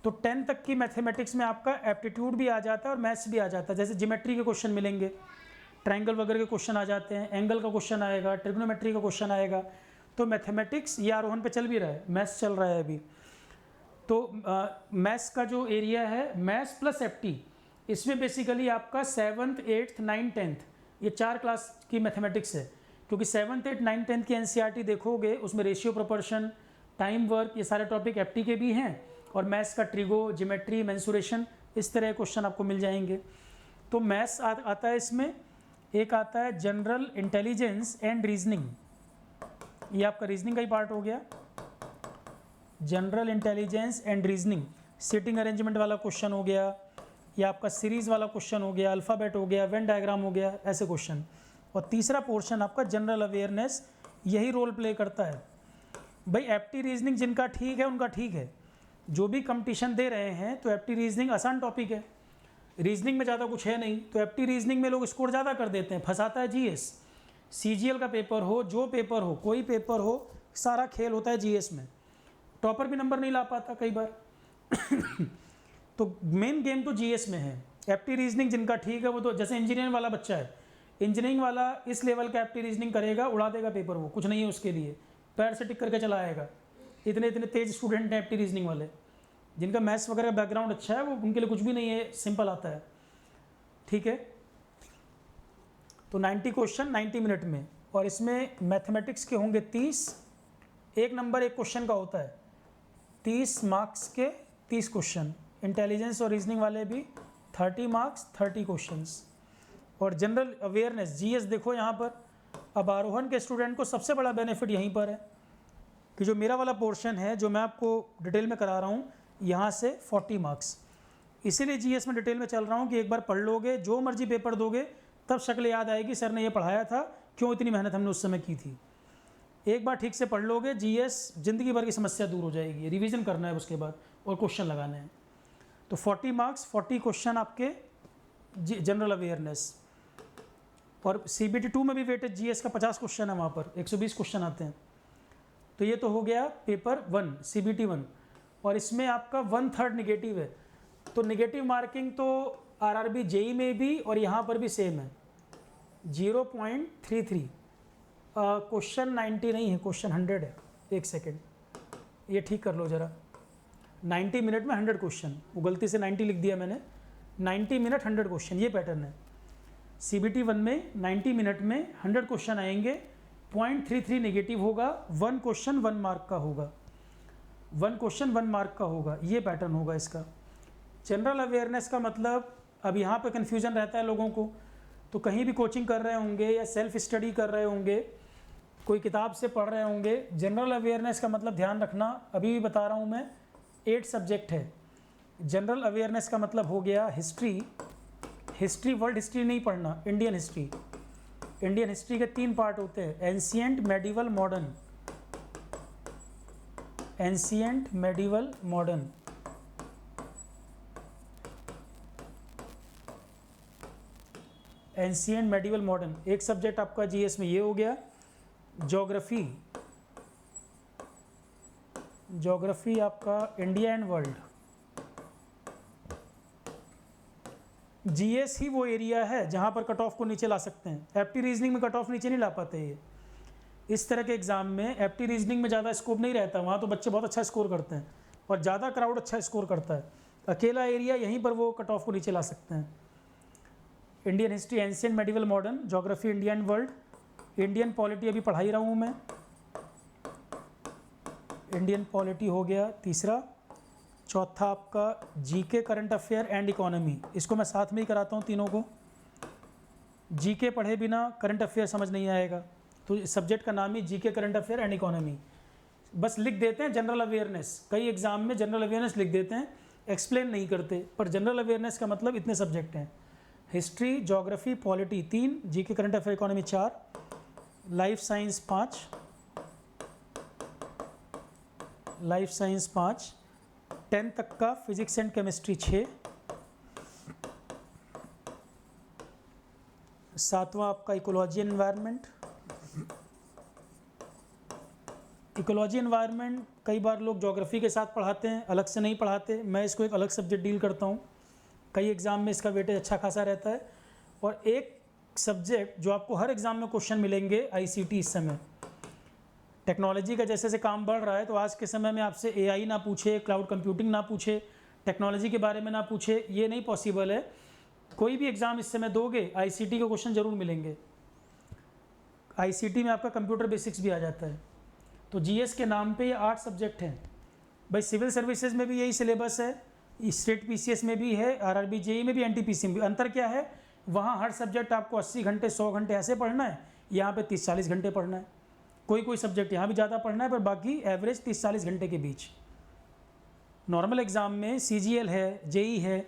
तो 10 तक की मैथमेटिक्स में आपका एप्टीट्यूड भी आ जाता है और मैथ्स भी आ जाता है। जैसे ज्योमेट्री के क्वेश्चन मिलेंगे, ट्रायंगल वगैरह के क्वेश्चन आ जाते हैं, एंगल का क्वेश्चन आएगा, ट्रिग्नोमेट्री का क्वेश्चन आएगा। तो मैथमेटिक्स ये आरोहण पे चल भी रहा है, मैथ्स चल रहा है अभी। तो मैथ्स का जो एरिया है, मैथ्स प्लस एप्टी, इसमें बेसिकली आपका 7th 8th 9th 10th ये 4 क्लास की मैथमेटिक्स है। क्योंकि 7th 8th 9th 10th की एनसीईआरटी देखोगे उसमें रेशियो, प्रोपोर्शन, टाइम वर्क, ये सारे टॉपिक एप्टी के भी हैं, और मैथ्स का ट्रिगो, ज्योमेट्री, मेंसुरेशन, इस तरह के क्वेश्चन आपको मिल जाएंगे। तो मैथ्स आता है इसमें। एक आता है जनरल इंटेलिजेंस एंड रीजनिंग, ये आपका रीजनिंग का ही पार्ट हो गया। General intelligence and reasoning, seating arrangement वाला क्वेश्चन हो गया, या आपका सीरीज़ वाला क्वेश्चन हो गया, अल्फ़ाबेट हो गया, वेन डायग्राम हो गया, ऐसे क्वेश्चन। और तीसरा पोर्शन आपका जनरल अवेयरनेस, यही रोल प्ले करता है। भाई एप्टी रीजनिंग जिनका ठीक है उनका ठीक है, जो भी कंपटीशन दे रहे हैं तो एप्टी रीजनिंग आसान टॉपिक है, रीजनिंग में ज़्यादा कुछ है नहीं, तो एप्टी रीजनिंग में लोग स्कोर ज़्यादा कर देते हैं। फंसाता है जीएस, सीजीएल का पेपर हो, जो पेपर हो, कोई पेपर हो, सारा खेल होता है जीएस में। टॉपर भी नंबर नहीं ला पाता कई बार तो मेन गेम तो जीएस में है। एप्टी रीजनिंग जिनका ठीक है वो तो, जैसे इंजीनियरिंग वाला बच्चा है, इंजीनियरिंग वाला इस लेवल का एप्टी रीजनिंग करेगा, उड़ा देगा पेपर, वो कुछ नहीं है उसके लिए, पैर से टिक करके चला आएगा। इतने इतने तेज स्टूडेंट हैं एप्टी रीजनिंग वाले, जिनका मैथ्स वगैरह बैकग्राउंड अच्छा है, वो उनके लिए कुछ भी नहीं है, सिंपल आता है। ठीक है, तो 90 क्वेश्चन 90 मिनट में, और इसमें मैथमेटिक्स के होंगे 30, एक नंबर एक क्वेश्चन का होता है, 30 मार्क्स के 30 क्वेश्चन। इंटेलिजेंस और रीजनिंग वाले भी 30 मार्क्स 30 क्वेश्चंस। और जनरल अवेयरनेस जीएस देखो यहाँ पर, अब आरोहण के स्टूडेंट को सबसे बड़ा बेनिफिट यहीं पर है कि जो मेरा वाला पोर्शन है जो मैं आपको डिटेल में करा रहा हूँ, यहाँ से 40 मार्क्स। इसीलिए जीएस में डिटेल में चल रहा हूँ कि एक बार पढ़ लोगे, जो मर्जी पेपर दोगे, तब शक्ल याद आएगी सर ने ये पढ़ाया था, क्यों इतनी मेहनत हमने उस समय की थी। एक बार ठीक से पढ़ लोगे, जीएस ज़िंदगी भर की समस्या दूर हो जाएगी। रिवीजन करना है उसके बाद और क्वेश्चन लगाने हैं। तो 40 मार्क्स 40 क्वेश्चन आपके जनरल अवेयरनेस। और CBT 2 में भी वेटेज जीएस का 50 क्वेश्चन है, वहाँ पर 120 क्वेश्चन आते हैं। तो ये तो हो गया पेपर 1 CBT 1, और इसमें आपका 1/3 निगेटिव है। तो निगेटिव मार्किंग तो RRB JEE में भी और यहाँ पर भी सेम है, 0.33। क्वेश्चन 90 नहीं है, क्वेश्चन 100 है। एक सेकेंड, ये ठीक कर लो ज़रा। 90 मिनट में 100 क्वेश्चन, वो गलती से 90 लिख दिया मैंने। 90 मिनट 100 क्वेश्चन, ये पैटर्न है। CBT 1 में 90 मिनट में 100 क्वेश्चन आएंगे, 0.33 नेगेटिव होगा, 1 क्वेश्चन 1 मार्क का होगा, 1 क्वेश्चन 1 मार्क का होगा, ये पैटर्न होगा इसका। जनरल अवेयरनेस का मतलब, अब यहाँ पे कन्फ्यूज़न रहता है लोगों को, तो कहीं भी कोचिंग कर रहे होंगे या सेल्फ स्टडी कर रहे होंगे, कोई किताब से पढ़ रहे होंगे। जनरल अवेयरनेस का मतलब ध्यान रखना, अभी भी बता रहा हूँ मैं, 8 सब्जेक्ट है। जनरल अवेयरनेस का मतलब हो गया हिस्ट्री, वर्ल्ड हिस्ट्री नहीं पढ़ना, इंडियन हिस्ट्री। इंडियन हिस्ट्री के 3 पार्ट होते हैं, ancient, medieval, modern. Ancient, medieval, modern. Ancient, medieval, modern एक सब्जेक्ट आपका जीएस में ये हो गया। ज्योग्राफी आपका इंडिया एंड वर्ल्ड। जीएस ही वो एरिया है जहाँ पर कट ऑफ को नीचे ला सकते हैं। एप्टी रीजनिंग में कट ऑफ नीचे नहीं ला पाते ये। इस तरह के एग्जाम में एप्टी रीजनिंग में ज़्यादा स्कोप नहीं रहता, वहाँ तो बच्चे बहुत अच्छा स्कोर करते हैं और ज़्यादा क्राउड अच्छा स्कोर करता है। अकेला एरिया यहीं पर वो कट ऑफ को नीचे ला सकते हैं। Indian history, ancient, medieval, modern, geography India and world, Indian polity अभी पढ़ा ही रहा हूँ मैं, इंडियन पॉलिटी हो गया तीसरा। चौथा आपका GK, current affair and economy, इसको मैं साथ में ही कराता हूँ तीनों को। जीके पढ़े बिना करंट अफेयर समझ नहीं आएगा, तो सब्जेक्ट का नाम ही GK, current affair and economy. बस लिख देते हैं जनरल अवेयरनेस, कई एग्जाम में जनरल अवेयरनेस लिख देते हैं, एक्सप्लेन नहीं करते, पर जनरल अवेयरनेस का मतलब इतने सब्जेक्ट हैं। History, geography, polity 3, GK, current affair, economy 4, life science 5, 10 तक का फिजिक्स एंड केमिस्ट्री 6, 7वां आपका इकोलॉजी एनवायरनमेंट। इकोलॉजी एनवायरनमेंट कई बार लोग ज्योग्राफी के साथ पढ़ाते हैं, अलग से नहीं पढ़ाते, मैं इसको एक अलग सब्जेक्ट डील करता हूँ। कई एग्ज़ाम में इसका वेटेज अच्छा खासा रहता है। और एक सब्जेक्ट जो आपको हर एग्ज़ाम में क्वेश्चन मिलेंगे, ICT। इस समय टेक्नोलॉजी का जैसे जैसे काम बढ़ रहा है, तो आज के समय में आपसे AI ना पूछे, क्लाउड कंप्यूटिंग ना पूछे, टेक्नोलॉजी के बारे में ना पूछे, ये नहीं पॉसिबल है। कोई भी एग्ज़ाम इस समय दोगे, ICT के क्वेश्चन ज़रूर मिलेंगे। ICT में आपका कंप्यूटर बेसिक्स भी आ जाता है। तो GS के नाम पे ये 8 सब्जेक्ट हैं। भाई सिविल सर्विसेज में भी यही सिलेबस है, स्टेट PCS में भी है, RRB JEE में भी, NTPC में भी। अंतर क्या है, वहाँ हर सब्जेक्ट आपको 80 घंटे 100 घंटे ऐसे पढ़ना है, यहाँ पे 30-40 घंटे पढ़ना है। कोई सब्जेक्ट यहाँ भी ज़्यादा पढ़ना है, पर बाकी एवरेज 30-40 घंटे के बीच। नॉर्मल एग्ज़ाम में CGL है, JEE है,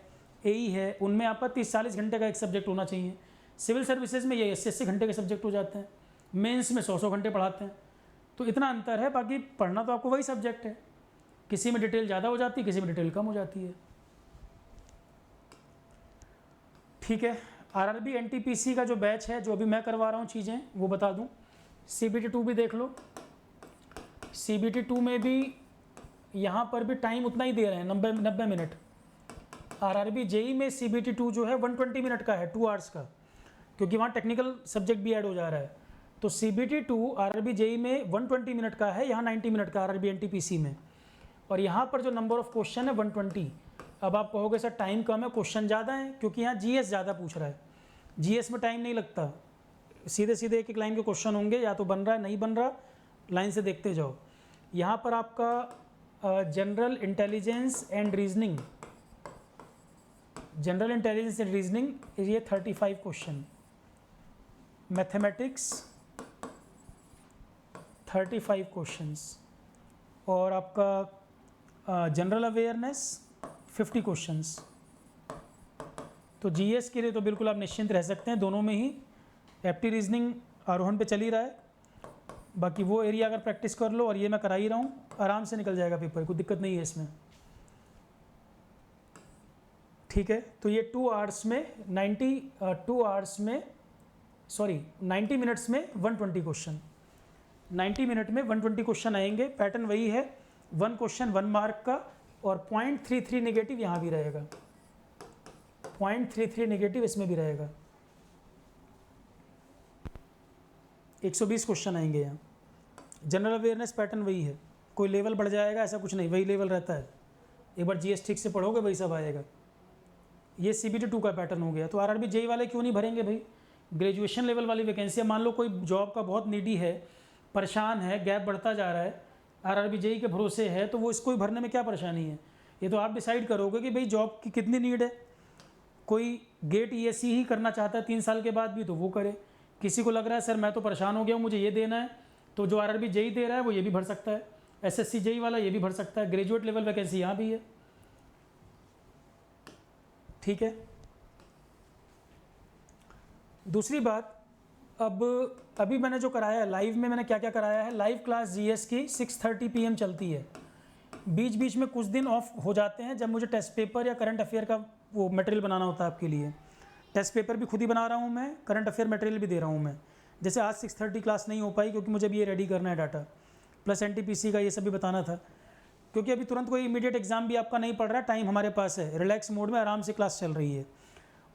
AE है, उनमें आपका 30-40 घंटे का एक सब्जेक्ट होना चाहिए। सिविल सर्विसेज में ये 80-80 घंटे के सब्जेक्ट हो जाते हैं। मेंस में 100-100 घंटे पढ़ाते हैं। तो इतना अंतर है, बाकी पढ़ना तो आपको वही सब्जेक्ट है। किसी में डिटेल ज़्यादा हो जाती है, किसी में डिटेल कम हो जाती है। ठीक है, RRB NTPC का जो बैच है, जो अभी मैं करवा रहा हूँ चीज़ें, वो बता दूँ। CBT 2 भी देख लो। CBT 2 में भी यहाँ पर भी टाइम उतना ही दे रहे हैं, 90 मिनट। आरआरबी जेई में सीबीटी 2 जो है 120 मिनट का है, 2 आवर्स का, क्योंकि वहाँ टेक्निकल सब्जेक्ट भी ऐड हो जा रहा है। तो सीबीटी 2 आरआरबी जेई में 120 मिनट का है, यहाँ 90 मिनट का आरआरबी एनटीपीसी में। और यहाँ पर जो नंबर ऑफ क्वेश्चन है 120। अब आप कहोगे सर टाइम कम है, क्वेश्चन ज़्यादा है, क्योंकि यहाँ जीएस ज़्यादा पूछ रहा है। जीएस में टाइम नहीं लगता, सीधे सीधे एक एक लाइन के क्वेश्चन होंगे, या तो बन रहा है नहीं बन रहा, लाइन से देखते जाओ। यहाँ पर आपका general intelligence and reasoning, general intelligence and reasoning ये 35 क्वेश्चन, मैथमेटिक्स 35 क्वेश्चंस, और आपका जनरल अवेयरनेस 50 क्वेश्चंस। तो जीएस के लिए तो बिल्कुल आप निश्चिंत रह सकते हैं, दोनों में ही एप्टी रीजनिंग आरोहण पे चल ही रहा है। बाकी वो एरिया अगर प्रैक्टिस कर लो, और ये मैं करा ही रहा हूँ, आराम से निकल जाएगा पेपर, कोई दिक्कत नहीं है इसमें। ठीक है, तो ये 2 आवर्स में 90 मिनट्स में 120 क्वेश्चन, 90 मिनट में 120 क्वेश्चन आएंगे। पैटर्न वही है, 1 क्वेश्चन 1 मार्क का, और 0.33 नेगेटिव यहाँ भी रहेगा, 0.33 नेगेटिव इसमें भी रहेगा। 120 क्वेश्चन आएंगे यहाँ। जनरल अवेयरनेस पैटर्न वही है, कोई लेवल बढ़ जाएगा ऐसा कुछ नहीं, वही लेवल रहता है। एक बार जीएस ठीक से पढ़ोगे वही सब आएगा। ये सीबीटी 2 का पैटर्न हो गया। तो आरआरबी जेई वाले क्यों नहीं भरेंगे भाई? ग्रेजुएशन लेवल वाली वैकेंसी, मान लो कोई जॉब का बहुत नीडी है, परेशान है, गैप बढ़ता जा रहा है, आरआरबी जेई के भरोसे है, तो वो इसको ही भरने में क्या परेशानी है? ये तो आप डिसाइड करोगे कि भाई जॉब की कितनी नीड है। कोई गेट ईएससी ही करना चाहता है 3 साल के बाद भी, तो वो करे। किसी को लग रहा है सर मैं तो परेशान हो गया हूँ, मुझे ये देना है, तो जो आरआरबी जेई दे रहा है वो ये भी भर सकता है, एसएससी जेई वाला ये भी भर सकता है। ग्रेजुएट लेवल वैकेंसी यहाँ भी है। ठीक है, दूसरी बात, अब अभी मैंने जो कराया है लाइव में, मैंने क्या क्या कराया है, लाइव क्लास जीएस की 6:30 PM चलती है। बीच बीच में कुछ दिन ऑफ हो जाते हैं जब मुझे टेस्ट पेपर या करंट अफेयर का वो मटेरियल बनाना होता है आपके लिए। टेस्ट पेपर भी खुद ही बना रहा हूँ मैं, करंट अफेयर मटेरियल भी दे रहा हूँ मैं। जैसे आज 6:30 क्लास नहीं हो पाई क्योंकि मुझे अभी ये रेडी करना है डाटा, प्लस एनटीपीसी का ये सब भी बताना था, क्योंकि अभी तुरंत कोई इमीडिएट एग्जाम भी आपका नहीं पड़ रहा है, टाइम हमारे पास है, रिलैक्स मोड में आराम से क्लास चल रही है।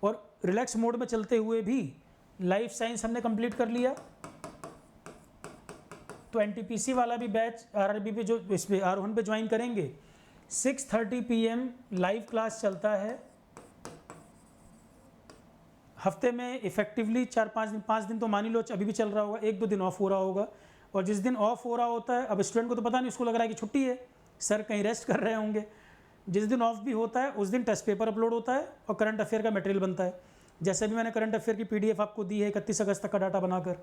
और रिलैक्स मोड में चलते हुए भी लाइफ साइंस हमने कंप्लीट कर लिया, तो एनटीपीसी वाला भी बैच आरआरबी पे जो इस पे आरोहण पे ज्वाइन करेंगे। 6:30 PM लाइव क्लास चलता है, हफ्ते में इफेक्टिवली 5 दिन तो मान ही लो अभी भी चल रहा होगा, 1-2 दिन ऑफ हो रहा होगा। और जिस दिन ऑफ हो रहा होता है, अब स्टूडेंट को तो पता नहीं, उसको लग रहा है कि छुट्टी है, सर कहीं रेस्ट कर रहे होंगे। जिस दिन ऑफ भी होता है उस दिन टेस्ट पेपर अपलोड होता है और करंट अफेयर का मटेरियल बनता है। जैसे भी मैंने करंट अफेयर की PDF आपको दी है 31 अगस्त तक का डाटा बनाकर,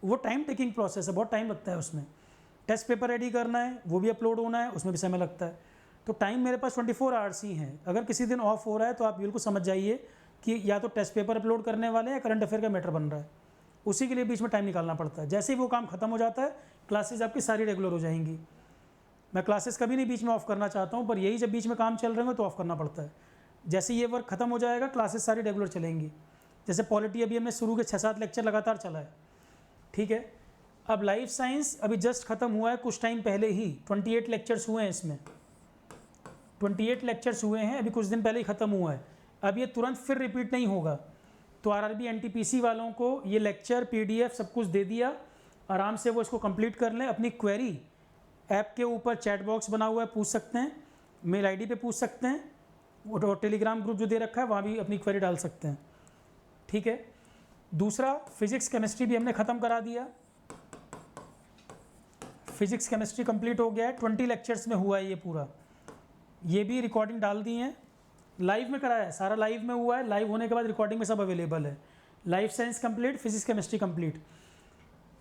वो टाइम टेकिंग प्रोसेस है, बहुत टाइम लगता है उसमें। टेस्ट पेपर रेडी करना है, वो भी अपलोड होना है, उसमें भी समय लगता है। तो टाइम मेरे पास 24 आवर्स ही हैं। अगर किसी दिन ऑफ हो रहा है तो आप बिल्कुल समझ जाइए कि या तो टेस्ट पेपर अपलोड करने वाले हैं या करंट अफेयर का मैटर बन रहा है, उसी के लिए बीच में टाइम निकालना पड़ता है। जैसे ही वो काम खत्म हो जाता है, क्लासेज आपकी सारी रेगुलर हो जाएंगी। मैं क्लासेस कभी नहीं बीच में ऑफ करना चाहता हूँ, पर यही जब बीच में काम चल रहे होंगे तो ऑफ करना पड़ता है। जैसे ये वर्क खत्म हो जाएगा, क्लासेस सारी रेगुलर चलेंगी। जैसे पॉलिटी अभी हमने शुरू के 6-7 लेक्चर लगातार चला है, ठीक है। अब लाइफ साइंस अभी जस्ट खत्म हुआ है कुछ टाइम पहले ही, 28 लेक्चर्स हुए हैं इसमें, 28 लेक्चर्स हुए हैं, अभी कुछ दिन पहले ही ख़त्म हुआ है। अब ये तुरंत फिर रिपीट नहीं होगा। तो आरआरबी एनटीपीसी वालों को ये लेक्चर PDF सब कुछ दे दिया, आराम से वो इसको कंप्लीट कर लें। अपनी क्वेरी ऐप के ऊपर चैट बॉक्स बना हुआ है, पूछ सकते हैं, मेल आईडी पे पूछ सकते हैं, और टेलीग्राम ग्रुप जो दे रखा है वहाँ भी अपनी क्वेरी डाल सकते हैं, ठीक है। दूसरा, फिजिक्स केमिस्ट्री भी हमने ख़त्म करा दिया, फिजिक्स केमिस्ट्री कंप्लीट हो गया है, 20 लेक्चर्स में हुआ है ये पूरा। ये भी रिकॉर्डिंग डाल दी है, लाइव में कराया है, सारा लाइव में हुआ है, लाइव होने के बाद रिकॉर्डिंग में सब अवेलेबल है। Life science complete, physics chemistry complete,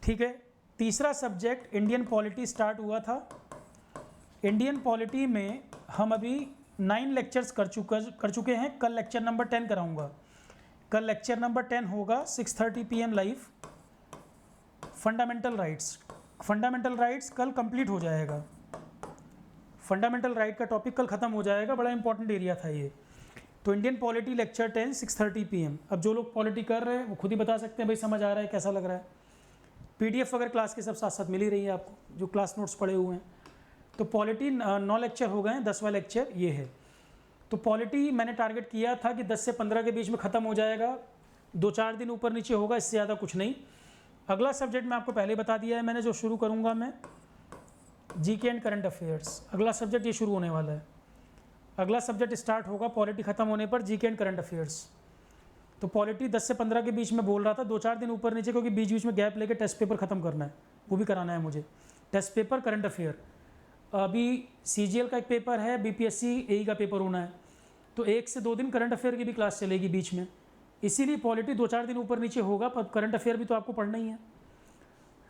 ठीक है। तीसरा सब्जेक्ट इंडियन पॉलिटी स्टार्ट हुआ था। इंडियन पॉलिटी में हम अभी 9 लेक्चर्स कर चुके हैं। कल लेक्चर नंबर 10 कराऊंगा, कल लेक्चर नंबर 10 होगा 6:30 PM लाइव। फंडामेंटल राइट्स कल कंप्लीट हो जाएगा। फंडामेंटल राइट का टॉपिक कल ख़त्म हो जाएगा, बड़ा इंपॉर्टेंट एरिया था ये। तो इंडियन पॉलिटी लेक्चर 10 6:30 PM। अब जो लोग पॉलिटी कर रहे हैं वो खुद ही बता सकते हैं भाई समझ आ रहा है कैसा लग रहा है। PDF अगर क्लास के सब साथ साथ मिल ही रही है आपको, जो क्लास नोट्स पड़े हुए हैं। तो पॉलिटी 9 लेक्चर हो गए हैं, 10वां लेक्चर ये है। तो पॉलिटी मैंने टारगेट किया था कि 10 से 15 के बीच में ख़त्म हो जाएगा, 2-4 दिन ऊपर नीचे होगा, इससे ज़्यादा कुछ नहीं। अगला सब्जेक्ट मैं आपको पहले बता दिया है मैंने, जो शुरू करूँगा मैं जीके एंड करंट अफेयर्स। अगला सब्जेक्ट ये शुरू होने वाला है। अगला सब्जेक्ट स्टार्ट होगा पॉलिटी ख़त्म होने पर, जीके एंड करंट अफेयर्स। तो पॉलिटी 10 से 15 के बीच में बोल रहा था, 2-4 दिन ऊपर नीचे, क्योंकि बीच बीच में गैप लेके टेस्ट पेपर ख़त्म करना है, वो भी कराना है मुझे। टेस्ट पेपर, करंट अफेयर, अभी सीजीएल का एक पेपर है, बीपीएससी एई का पेपर होना है, तो 1 से 2 दिन करंट अफेयर की भी क्लास चलेगी बीच में। इसीलिए पॉलिटी 2-4 दिन ऊपर नीचे होगा, पर करंट अफेयर भी तो आपको पढ़ना ही है।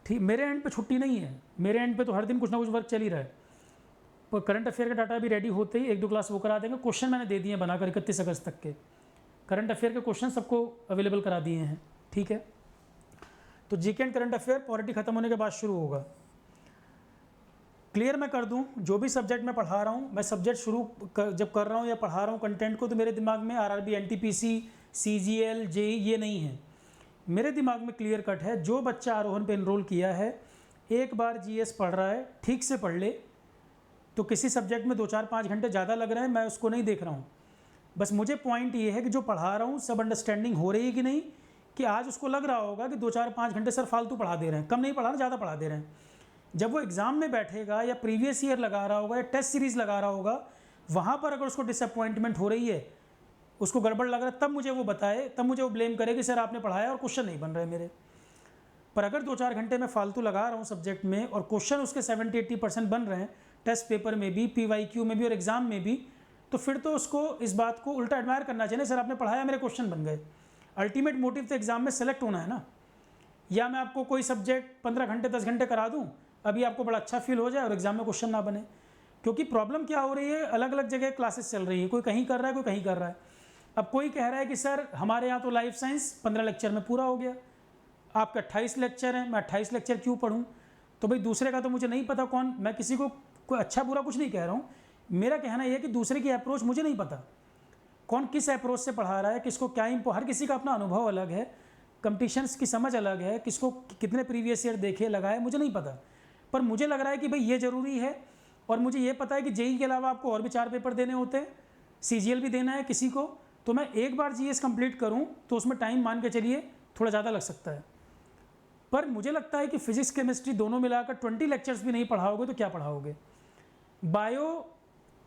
ठीक, मेरे एंड पे छुट्टी नहीं है, मेरे एंड पे तो हर दिन कुछ ना कुछ वर्क चल ही रहा है। पर करंट अफेयर का डाटा भी रेडी होते ही 1-2 क्लास वो करा देंगे। क्वेश्चन मैंने दे दिए हैं बनाकर 31 अगस्त तक के, करंट अफेयर के क्वेश्चन सबको अवेलेबल करा दिए हैं। ठीक है, तो GK and current affair polity खत्म होने के बाद शुरू होगा। क्लियर मैं कर दूं, जो भी सब्जेक्ट मैं पढ़ा रहा हूं, मैं सब्जेक्ट जब कर रहा हूं या पढ़ा रहा हूं कंटेंट को, तो मेरे दिमाग में आरआरबी, एनटीपीसी, सीजीएल, जेई ये नहीं है। मेरे दिमाग में क्लियर कट है, जो बच्चा आरोहण पे एनरोल किया है, एक बार जीएस पढ़ रहा है, ठीक से पढ़ ले, तो किसी सब्जेक्ट में 2-4-5 घंटे ज़्यादा लग रहे हैं, मैं उसको नहीं देख रहा हूँ। बस मुझे पॉइंट ये है कि जो पढ़ा रहा हूँ सब अंडरस्टैंडिंग हो रही है कि नहीं, कि आज उसको लग रहा होगा कि 2-4-5 घंटे सर फालतू पढ़ा दे रहे हैं, कम नहीं पढ़ा रहे, ज़्यादा पढ़ा दे रहे हैं। जब वो एग्ज़ाम में बैठेगा या प्रीवियस ईयर लगा रहा होगा या टेस्ट सीरीज़ लगा रहा होगा, वहाँ पर अगर उसको डिसअपॉइंटमेंट हो रही है, उसको गड़बड़ लग रहा है, तब मुझे वो बताए, तब मुझे वो ब्लेम करे कि सर आपने पढ़ाया और क्वेश्चन नहीं बन रहे मेरे। पर अगर 2-4 घंटे मैं फालतू लगा रहा हूँ सब्जेक्ट में और क्वेश्चन उसके 70-80% बन रहे हैं, टेस्ट पेपर में भी, पीवाईक्यू में भी और एग्ज़ाम में भी, तो फिर तो उसको इस बात को उल्टा एडमायर करना चाहिए, सर आपने पढ़ाया, मेरे क्वेश्चन बन गए। अल्टीमेट मोटिव तो एग्ज़ाम में सेलेक्ट होना है ना। या मैं आपको कोई सब्जेक्ट 15 घंटे 10 घंटे करा दूँ, अभी आपको बड़ा अच्छा फील हो जाए और एग्ज़ाम में क्वेश्चन ना बने। क्योंकि प्रॉब्लम क्या हो रही है, अलग अलग जगह क्लासेस चल रही है, कोई कहीं कर रहा है, कोई कहीं कर रहा है। अब कोई कह रहा है कि सर हमारे यहाँ तो लाइफ साइंस 15 लेक्चर में पूरा हो गया, आपके 28 लेक्चर हैं, मैं 28 लेक्चर क्यों पढ़ूँ? तो भाई दूसरे का तो मुझे नहीं पता कौन, मैं किसी को कोई अच्छा बुरा कुछ नहीं कह रहा हूँ, मेरा कहना यह है कि दूसरे की अप्रोच मुझे नहीं पता, कौन किस अप्रोच से पढ़ा रहा है, किसको क्या हर किसी का अपना अनुभव अलग है, कंपटीशंस की समझ अलग है, किसको कितने प्रीवियस ईयर देखे लगाए मुझे नहीं पता। पर मुझे लग रहा है कि भाई ये ज़रूरी है, और मुझे ये पता है कि जेई के अलावा आपको और भी 4 पेपर देने होते हैं, सीजीएल भी देना है किसी को, तो मैं एक बार जीएस कंप्लीट करूं तो उसमें टाइम मान के चलिए थोड़ा ज़्यादा लग सकता है। पर मुझे लगता है कि फिजिक्स केमिस्ट्री दोनों मिलाकर 20 लेक्चर्स भी नहीं पढ़ाओगे तो क्या पढ़ाओगे। बायो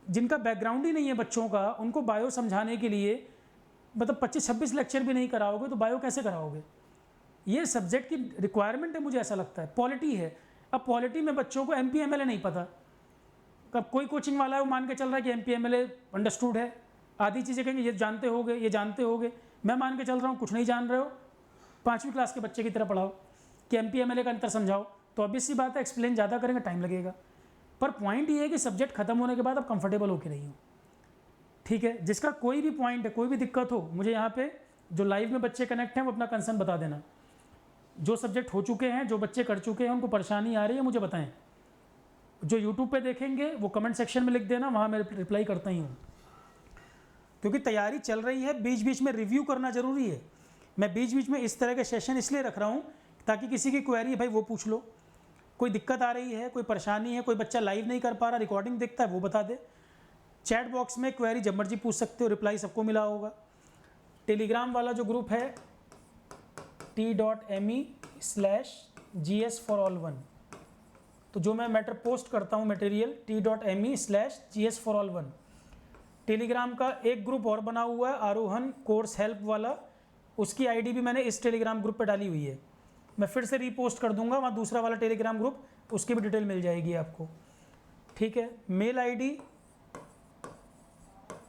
जिनका बैकग्राउंड ही नहीं है बच्चों का, उनको बायो समझाने के लिए मतलब 25-26 लेक्चर भी नहीं कराओगे तो बायो कैसे कराओगे। ये सब्जेक्ट की रिक्वायरमेंट है, मुझे ऐसा लगता है। पॉलिटी है, अब पॉलिटी में बच्चों को एमपीएमएलए नहीं पता, अब कोई कोचिंग वाला है वो मान के चल रहा है कि एमपीएमएलए अंडरस्टूड है, आधी चीज़ें कहेंगे ये जानते होगे, ये जानते होगे, मैं मान के चल रहा हूँ कुछ नहीं जान रहे हो, 5वीं क्लास के बच्चे की तरह पढ़ाओ कि एमपीएमएलए का अंतर समझाओ, तो ऑब्वियस सी बात है एक्सप्लेन ज़्यादा करेंगे, टाइम लगेगा। पर पॉइंट ये है कि सब्जेक्ट खत्म होने के बाद आप कंफर्टेबल होकर रही हो। ठीक है, जिसका कोई भी पॉइंट है, कोई भी दिक्कत हो, मुझे यहाँ पे जो लाइव में बच्चे कनेक्ट हैं वो अपना कंसर्न बता देना। जो सब्जेक्ट हो चुके हैं, जो बच्चे कर चुके हैं, उनको परेशानी आ रही है मुझे बताएं। जो यूट्यूब पे देखेंगे वो कमेंट सेक्शन में लिख देना, वहाँ मैं रिप्लाई करता ही हूँ, क्योंकि तैयारी चल रही है, बीच बीच में रिव्यू करना ज़रूरी है। मैं बीच बीच में इस तरह के सेशन इसलिए रख रहा हूँ ताकि किसी की क्वेरी है भाई वो पूछ लो, कोई दिक्कत आ रही है, कोई परेशानी है, कोई बच्चा लाइव नहीं कर पा रहा, रिकॉर्डिंग देखता है वो बता दे। चैट बॉक्स में क्वेरी जब मर्जी पूछ सकते हो, रिप्लाई सबको मिला होगा। टेलीग्राम वाला जो ग्रुप है t.me/gs4all1, तो जो मैं मैटर पोस्ट करता हूँ मटेरियल t.me/gs4all1। टेलीग्राम का एक ग्रुप और बना हुआ है आरोहण कोर्स हेल्प वाला, उसकी आईडी भी मैंने इस टेलीग्राम ग्रुप पे डाली हुई है, मैं फिर से रीपोस्ट कर दूंगा, वहाँ दूसरा वाला टेलीग्राम ग्रुप, उसकी भी डिटेल मिल जाएगी आपको। ठीक है, मेल आईडी,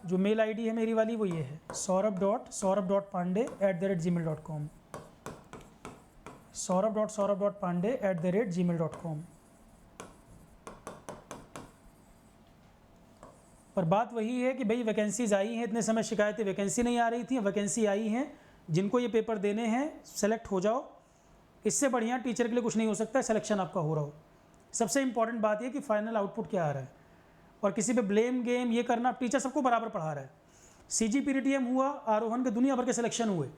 जो मेल आईडी है मेरी वाली वो ये है saurabh.pandey@gmail.com, saurabh.pandey@gmail.com। पर बात वही है कि भाई वैकेंसीज आई हैं, इतने समय शिकायतें वैकेंसी नहीं आ रही थी, वैकेंसी आई हैं, जिनको ये पेपर देने हैं सेलेक्ट हो जाओ। इससे बढ़िया टीचर के लिए कुछ नहीं हो सकता है, सिलेक्शन आपका हो रहा हो। सबसे इंपॉर्टेंट बात यह कि फाइनल आउटपुट क्या आ रहा है, और किसी पे ब्लेम गेम ये करना, टीचर सबको बराबर पढ़ा रहा है। CGPTM हुआ, आरोहण के दुनिया भर के सिलेक्शन हुए,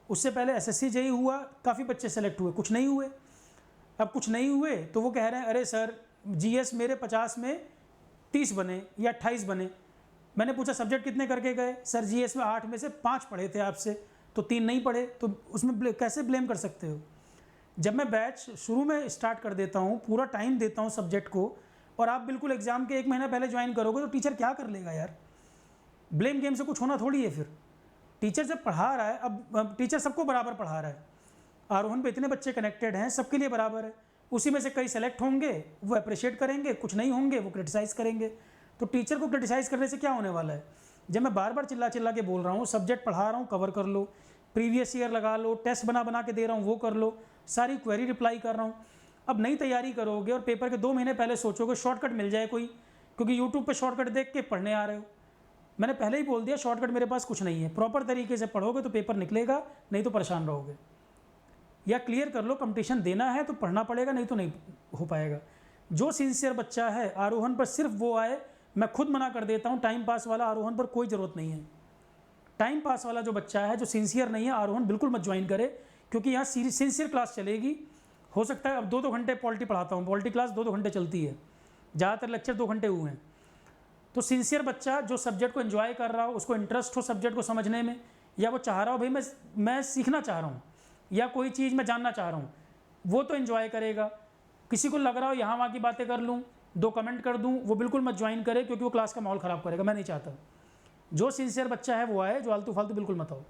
उससे पहले SSC JEE हुआ, काफ़ी बच्चे सेलेक्ट हुए, कुछ नहीं हुए। अब कुछ नहीं हुए तो वो कह रहे हैं अरे सर GS मेरे 50 में 30 बने या 28 बने, मैंने पूछा सब्जेक्ट कितने करके गए, सर जीएस में 8 में से 5 पढ़े थे आपसे, तो 3 नहीं पढ़े, तो उसमें कैसे ब्लेम कर सकते हो? जब मैं बैच शुरू में स्टार्ट कर देता हूँ, पूरा टाइम देता हूँ सब्जेक्ट को, और आप बिल्कुल एग्जाम के 1 महीना पहले ज्वाइन करोगे तो टीचर क्या कर लेगा यार? ब्लेम गेम से कुछ होना थोड़ी है। फिर टीचर जब पढ़ा रहा है, अब टीचर सबको बराबर पढ़ा रहा है, आरोहण पे इतने बच्चे कनेक्टेड हैं, सबके लिए बराबर है, उसी में से कई सेलेक्ट होंगे, वो अप्रिशिएट करेंगे, कुछ नहीं होंगे वो क्रिटिसाइज़ करेंगे। तो टीचर को क्रिटिसाइज़ करने से क्या होने वाला है? जब मैं बार बार चिल्ला चिल्ला के बोल रहा हूँ, सब्जेक्ट पढ़ा रहा हूँ, कवर कर लो, प्रीवियस ईयर लगा लो, टेस्ट बना बना के दे रहा हूँ वो कर लो, सारी क्वेरी रिप्लाई कर रहा हूँ। अब नई तैयारी करोगे और पेपर के 2 महीने पहले सोचोगे शॉर्टकट मिल जाए कोई, क्योंकि यूट्यूब पे शॉर्टकट देख के पढ़ने आ रहे हो। मैंने पहले ही बोल दिया शॉर्टकट मेरे पास कुछ नहीं है, प्रॉपर तरीके से पढ़ोगे तो पेपर निकलेगा, नहीं तो परेशान रहोगे। या क्लियर कर लो, कंपटीशन देना है तो पढ़ना पड़ेगा, नहीं तो नहीं हो पाएगा। जो सिंसियर बच्चा है आरोहण पर सिर्फ वो आए, मैं खुद मना कर देता हूँ, टाइम पास वाला आरोहण पर कोई ज़रूरत नहीं है। टाइम पास वाला जो बच्चा है, जो सिंसियर नहीं है, आरोहण बिल्कुल मत ज्वाइन करे, क्योंकि यहाँ सिंसियर क्लास चलेगी। हो सकता है अब 2-2 घंटे पॉलिटी पढ़ाता हूँ, पॉलिटी क्लास 2-2 घंटे चलती है, ज़्यादातर लेक्चर 2 घंटे हुए हैं। तो सिंसियर बच्चा जो सब्जेक्ट को एंजॉय कर रहा हो, उसको इंटरेस्ट हो सब्जेक्ट को समझने में, या वो चाह रहा हो भाई मैं सीखना चाह रहा हूँ, या कोई चीज़ मैं जानना चाह रहा हूँ, वो तो एंजॉय करेगा। किसी को लग रहा हो यहाँ वहाँ की बातें कर लूँ, 2 कमेंट कर दूँ, वो बिल्कुल मत ज्वाइन करे, क्योंकि वो क्लास का माहौल ख़राब करेगा, मैं नहीं चाहता। जो सिंसियर बच्चा है वो आए, जो आलतू फालतू बिल्कुल मत आओ।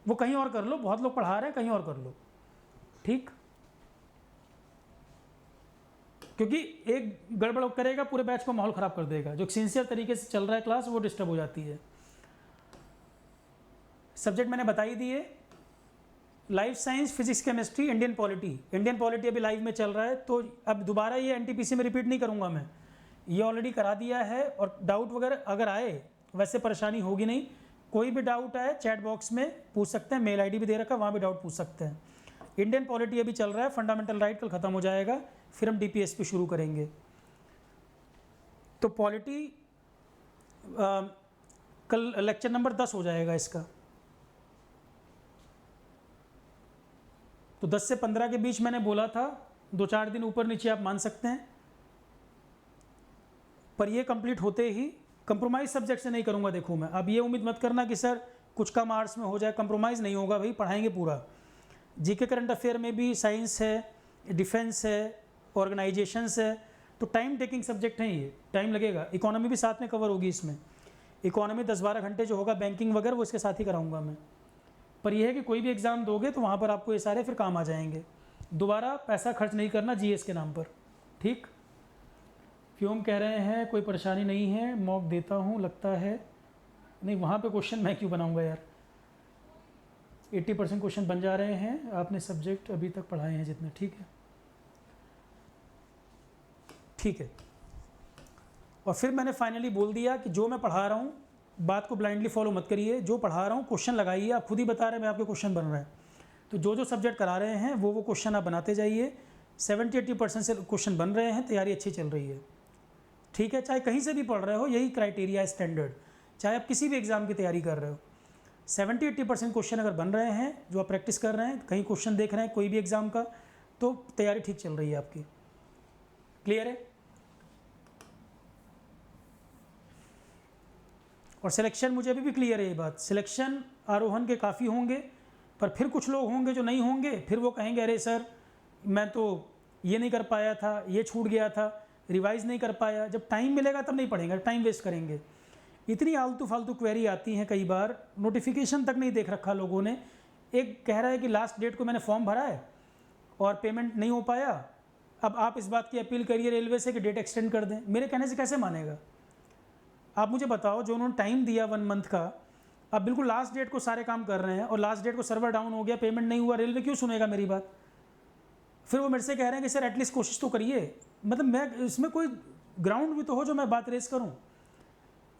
वो कहीं और कर लो, बहुत लोग पढ़ा रहे हैं, कहीं और कर लो, ठीक। क्योंकि एक गड़बड़ करेगा पूरे बैच को माहौल ख़राब कर देगा। जो सिंसियर तरीके से चल रहा है क्लास, वो डिस्टर्ब हो जाती है। सब्जेक्ट मैंने बता ही दिए, life science, physics, chemistry, Indian polity. Indian polity अभी लाइव में चल रहा है, तो अब दोबारा ये एनटीपीसी में रिपीट नहीं करूँगा मैं, ये ऑलरेडी करा दिया है। और डाउट वगैरह अगर आए, वैसे परेशानी होगी नहीं, कोई भी डाउट आए चैट बॉक्स में पूछ सकते हैं, मेल आईडी भी दे रखा है, वहाँ भी डाउट पूछ सकते हैं। इंडियन पॉलिटी अभी चल रहा है, फंडामेंटल राइट कल ख़त्म हो जाएगा, फिर हम डीपीएसपी शुरू करेंगे। तो पॉलिटी कल लेक्चर नंबर 10 हो जाएगा इसका। तो 10 से 15 के बीच मैंने बोला था, 2-4 दिन ऊपर नीचे आप मान सकते हैं, पर ये कंप्लीट होते ही कंप्रोमाइज़ सब्जेक्ट से नहीं करूँगा। देखो मैं अब ये उम्मीद मत करना कि सर कुछ कम आर्ट्स में हो जाए, कंप्रोमाइज़ नहीं होगा भाई, पढ़ाएंगे पूरा। जीके करंट अफेयर में भी साइंस है, डिफेंस है, ऑर्गेनाइजेशंस है, तो टाइम टेकिंग सब्जेक्ट हैं ये, टाइम लगेगा। इकोनॉमी भी साथ में कवर होगी इसमें, इकोनॉमी 10-12 घंटे जो होगा बैंकिंग वगैरह वो इसके साथ ही कराऊंगा मैं। पर यह है कि कोई भी एग्ज़ाम दोगे तो वहाँ पर आपको ये सारे फिर काम आ जाएंगे। दोबारा पैसा खर्च नहीं करना जीएस के नाम पर, ठीक। फ्यूम कह रहे हैं कोई परेशानी नहीं है, मॉक देता हूँ लगता है। नहीं, वहाँ पे क्वेश्चन मैं क्यों बनाऊँगा यार, 80% क्वेश्चन बन जा रहे हैं, आपने सब्जेक्ट अभी तक पढ़ाए हैं जितने, ठीक है ठीक है। और फिर मैंने फाइनली बोल दिया कि जो मैं पढ़ा रहा हूँ, बात को ब्लाइंडली फॉलो मत करिए, जो पढ़ा रहा हूँ क्वेश्चन लगाइए। आप खुद ही बता रहे हैं मैं आपके क्वेश्चन बन रहे हैं, तो जो जो सब्जेक्ट करा रहे हैं वो क्वेश्चन आप बनाते जाइए। 70-80% से क्वेश्चन बन रहे हैं, तैयारी अच्छी चल रही है, ठीक है। चाहे कहीं से भी पढ़ रहे हो, यही क्राइटेरिया है स्टैंडर्ड, चाहे आप किसी भी एग्ज़ाम की तैयारी कर रहे हो, 70-80% क्वेश्चन अगर बन रहे हैं, जो आप प्रैक्टिस कर रहे हैं, कहीं क्वेश्चन देख रहे हैं कोई भी एग्ज़ाम का, तो तैयारी ठीक चल रही है आपकी। क्लियर है। और सिलेक्शन मुझे अभी भी क्लियर है ये बात, सिलेक्शन आरोहण के काफ़ी होंगे, पर फिर कुछ लोग होंगे जो नहीं होंगे, फिर वो कहेंगे अरे सर मैं तो ये नहीं कर पाया था, ये छूट गया था, रिवाइज़ नहीं कर पाया। जब टाइम मिलेगा तब नहीं पढ़ेंगे, टाइम वेस्ट करेंगे। इतनी आलतू फालतू क्वेरी आती हैं, कई बार नोटिफिकेशन तक नहीं देख रखा लोगों ने। एक कह रहा है कि लास्ट डेट को मैंने फॉर्म भरा है और पेमेंट नहीं हो पाया, अब आप इस बात की अपील करिए रेलवे से कि डेट एक्सटेंड कर दें। मेरे कहने से कैसे मानेगा? आप मुझे बताओ, जो उन्होंने टाइम दिया 1 मंथ का, अब बिल्कुल लास्ट डेट को सारे काम कर रहे हैं और लास्ट डेट को सर्वर डाउन हो गया, पेमेंट नहीं हुआ, रेलवे क्यों सुनेगा मेरी बात? फिर वो मेरे से कह रहे हैं कि सर एटलीस्ट कोशिश तो करिए। मतलब मैं इसमें कोई ग्राउंड भी तो हो जो मैं बात रेस करूं।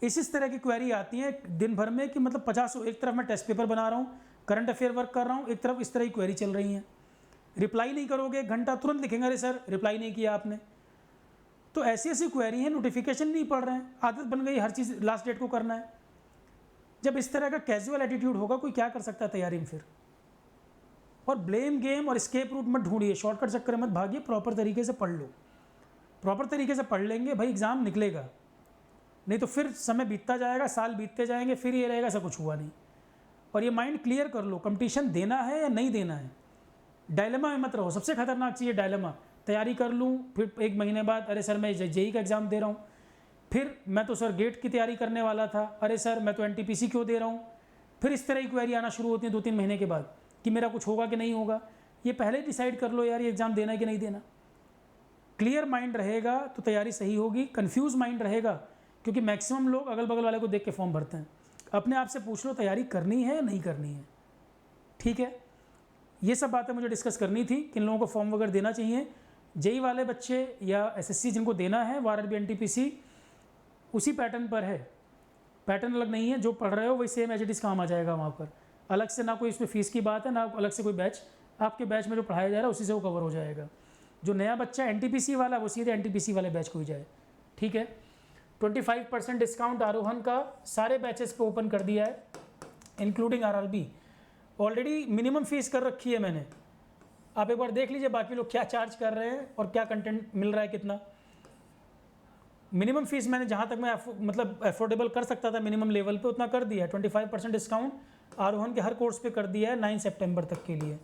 इस तरह की क्वेरी आती है दिन भर में कि मतलब 50, एक तरफ मैं टेस्ट पेपर बना रहा हूँ, करंट अफेयर वर्क कर रहा हूँ, एक तरफ इस तरह की क्वेरी चल रही हैं। रिप्लाई नहीं करोगे, 1 घंटा तुरंत लिखेंगे अरे सर रिप्लाई नहीं किया आपने। तो ऐसी ऐसी क्वेरी है, नोटिफिकेशन नहीं पढ़ रहे हैं, आदत बन गई हर चीज़ लास्ट डेट को करना है। जब इस तरह का कैजुअल एटीट्यूड होगा, कोई क्या कर सकता है तैयारी में फिर? और ब्लेम गेम और स्केप रूट मत ढूंढिए, शॉर्टकट चक्कर मत भागिए, प्रॉपर तरीके से पढ़ लो। प्रॉपर तरीके से पढ़ लेंगे भाई, एग्ज़ाम निकलेगा। नहीं तो फिर समय बीतता जाएगा, साल बीतते जाएंगे, फिर ये रहेगा ऐसा कुछ हुआ नहीं। और ये माइंड क्लियर कर लो, कंपटीशन देना है या नहीं देना है। डायलेमा में मत रहो, सबसे खतरनाक चीज़ है डायलेमा। तैयारी कर लूँ, फिर 1 महीने बाद अरे सर मैं जेई का एग्ज़ाम दे रहा हूँ, फिर मैं तो सर गेट की तैयारी करने वाला था, अरे सर मैं तो एनटीपीसी क्यों दे रहा हूँ। फिर इस तरह की क्वेरी आना शुरू होती है 2-3 महीने के बाद कि मेरा कुछ होगा कि नहीं होगा। ये पहले डिसाइड कर लो यार ये एग्ज़ाम देना है कि नहीं देना। क्लियर माइंड रहेगा तो तैयारी सही होगी। कन्फ्यूज़ माइंड रहेगा, क्योंकि मैक्सिमम लोग अगल बगल वाले को देख के फॉर्म भरते हैं। अपने आप से पूछ लो तैयारी करनी है या नहीं करनी है। ठीक है, ये सब बातें मुझे डिस्कस करनी थी, किन लोगों को फॉर्म वगैरह देना चाहिए। जेई वाले बच्चे या एसएससी जिनको देना है, वो आरआरबी एनटीपीसी उसी पैटर्न पर है, पैटर्न अलग नहीं है। जो पढ़ रहे हो वही सेम एज इट इज़ काम आ जाएगा वहाँ पर। अलग से ना कोई इसमें फ़ीस की बात है, ना अलग से कोई बैच। आपके बैच में जो पढ़ाया जा रहा है उसी से वो कवर हो जाएगा। जो नया बच्चा एनटीपीसी वाला वो सीधे एनटीपीसी वाले बैच को ही जाए। ठीक है, 25% डिस्काउंट आरोहन का सारे बैचेस पे ओपन कर दिया है, including RRB. Already minimum fees कर रखी है मैंने, आप एक बार देख लीजिए बाकी लोग क्या चार्ज कर रहे हैं और क्या कंटेंट मिल रहा है कितना। मिनिमम फीस मैंने जहाँ तक मैं मतलब अफोर्डेबल कर सकता था मिनिमम लेवल पे उतना कर दिया है। 25% डिस्काउंट आरोहन के हर कोर्स पे कर दिया है 9 सितंबर तक के लिए।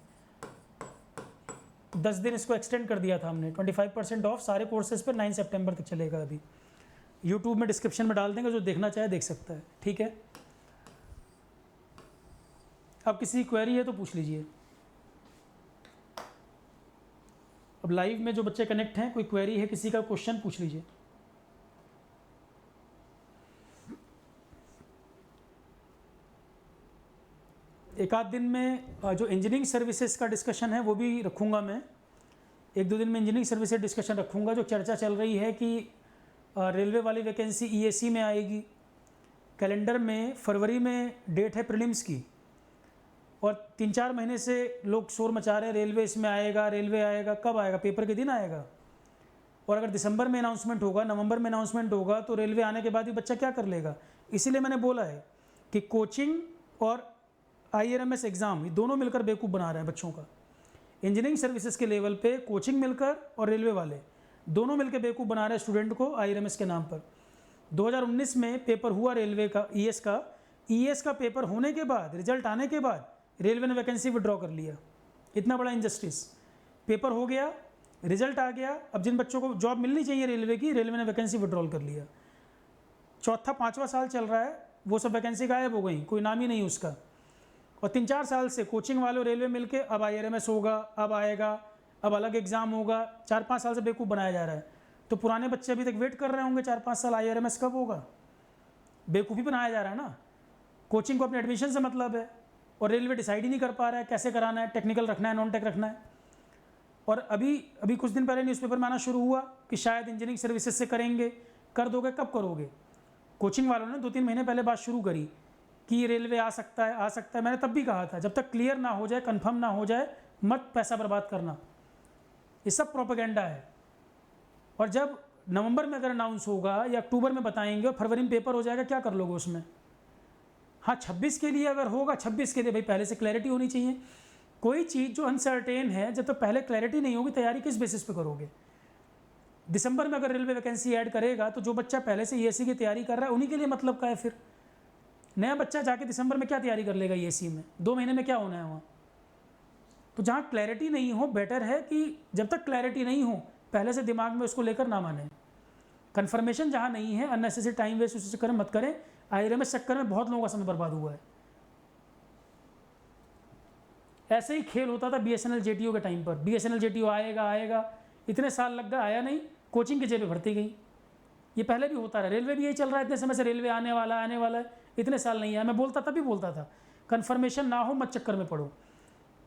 10 दिन इसको एक्सटेंड कर दिया था हमने। 25% ऑफ सारे कोर्सेज पे 9 सितंबर तक चलेगा। अभी यूट्यूब में डिस्क्रिप्शन में डाल देंगे, जो देखना चाहे देख सकता है। ठीक है, अब किसी क्वेरी है तो पूछ लीजिए। अब लाइव में जो बच्चे कनेक्ट हैं, कोई क्वेरी है, किसी का क्वेश्चन पूछ लीजिए। एक आध दिन में जो इंजीनियरिंग सर्विसेज का डिस्कशन है वो भी रखूँगा मैं। 1-2 दिन में इंजीनियरिंग सर्विसेज डिस्कशन रखूँगा। जो चर्चा चल रही है कि रेलवे वाली वैकेंसी ईएसी में आएगी। कैलेंडर में फरवरी में डेट है प्रीलिम्स की, और 3-4 महीने से लोग शोर मचा रहे हैं रेलवे इसमें आएगा, रेलवे आएगा। कब आएगा? पेपर के दिन आएगा। और अगर दिसंबर में अनाउंसमेंट होगा, नवंबर में अनाउंसमेंट होगा, तो रेलवे आने के बाद भी बच्चा क्या कर लेगा। इसीलिए मैंने बोला है कि कोचिंग और आईआरएमएस एग्ज़ाम ये दोनों मिलकर बेवकूफ़ बना रहे हैं बच्चों का। इंजीनियरिंग सर्विसेज के लेवल पे कोचिंग मिलकर और रेलवे वाले दोनों मिलकर बेवकूफ़ बना रहे हैं स्टूडेंट को आईआरएमएस के नाम पर। 2019 में पेपर हुआ रेलवे का, ईएस का पेपर होने के बाद, रिजल्ट आने के बाद रेलवे ने वैकेंसी विड्रॉ कर लिया। इतना बड़ा इनजस्टिस। पेपर हो गया, रिजल्ट आ गया, अब जिन बच्चों को जॉब मिलनी चाहिए रेलवे की, रेलवे ने वैकेंसी विड्रॉल कर लिया। 4था-5वां साल चल रहा है, वो सब वैकेंसी गायब हो गई, कोई नाम ही नहीं उसका। और 3-4 साल से कोचिंग वाले रेलवे मिलके अब आईआरएमएस होगा, अब आएगा, अब अलग एग्ज़ाम होगा। 4-5 साल से बेवकूफ़ बनाया जा रहा है। तो पुराने बच्चे अभी तक वेट कर रहे होंगे 4-5 साल आईआरएमएस कब होगा। बेवकूफ़ी बनाया जा रहा है ना। कोचिंग को अपने एडमिशन से मतलब है, और रेलवे डिसाइड ही नहीं कर पा रहा है कैसे कराना है, टेक्निकल रखना है, नॉन टेक रखना है। और अभी कुछ दिन पहले न्यूज़पेपर में आना शुरू हुआ कि शायद इंजीनियरिंग सर्विसेज से करेंगे। कर दोगे? कब करोगे? कोचिंग वालों ने 2-3 महीने पहले बात शुरू करी कि रेलवे आ सकता है, आ सकता है। मैंने तब भी कहा था जब तक क्लियर ना हो जाए, कंफर्म ना हो जाए, मत पैसा बर्बाद करना। ये सब प्रोपेगेंडा है। और जब नवंबर में अगर अनाउंस होगा या अक्टूबर में बताएंगे और फरवरी में पेपर हो जाएगा, क्या कर लोगे उसमें? हाँ, 26 के लिए अगर होगा, 26 के लिए भाई पहले से क्लैरिटी होनी चाहिए। कोई चीज़ जो अनसर्टेन है, जब तक पहले क्लैरिटी नहीं होगी, तैयारी किस बेसिस पे करोगे? दिसंबर में अगर रेलवे वैकेंसी ऐड करेगा तो जो बच्चा पहले से ईएसी की तैयारी कर रहा है उन्हीं के लिए मतलब का है। फिर नया बच्चा जाके दिसंबर में क्या तैयारी कर लेगा ईएसी में? 2 महीने में क्या होना है वहाँ? तो जहाँ क्लैरिटी नहीं हो, बेटर है कि जब तक क्लैरिटी नहीं हो पहले से दिमाग में उसको लेकर ना माने। कन्फर्मेशन जहाँ नहीं है, अननेसेसरी टाइम वेस्ट उस चक्कर में मत करें। आईआरएमएस चक्कर में बहुत लोगों का समय बर्बाद हुआ है। ऐसे ही खेल होता था बीएसएनएल जेटीओ के टाइम पर। बीएसएनएल जेटीओ आएगा, इतने साल लग गए, आया नहीं, कोचिंग की जेबें भरती गई। ये पहले भी होता रहा। रेलवे भी यही चल रहा है, इतने समय से रेलवे आने वाला है, इतने साल नहीं आया। मैं बोलता, तभी बोलता था कन्फर्मेशन ना हो, मत चक्कर में पड़ो।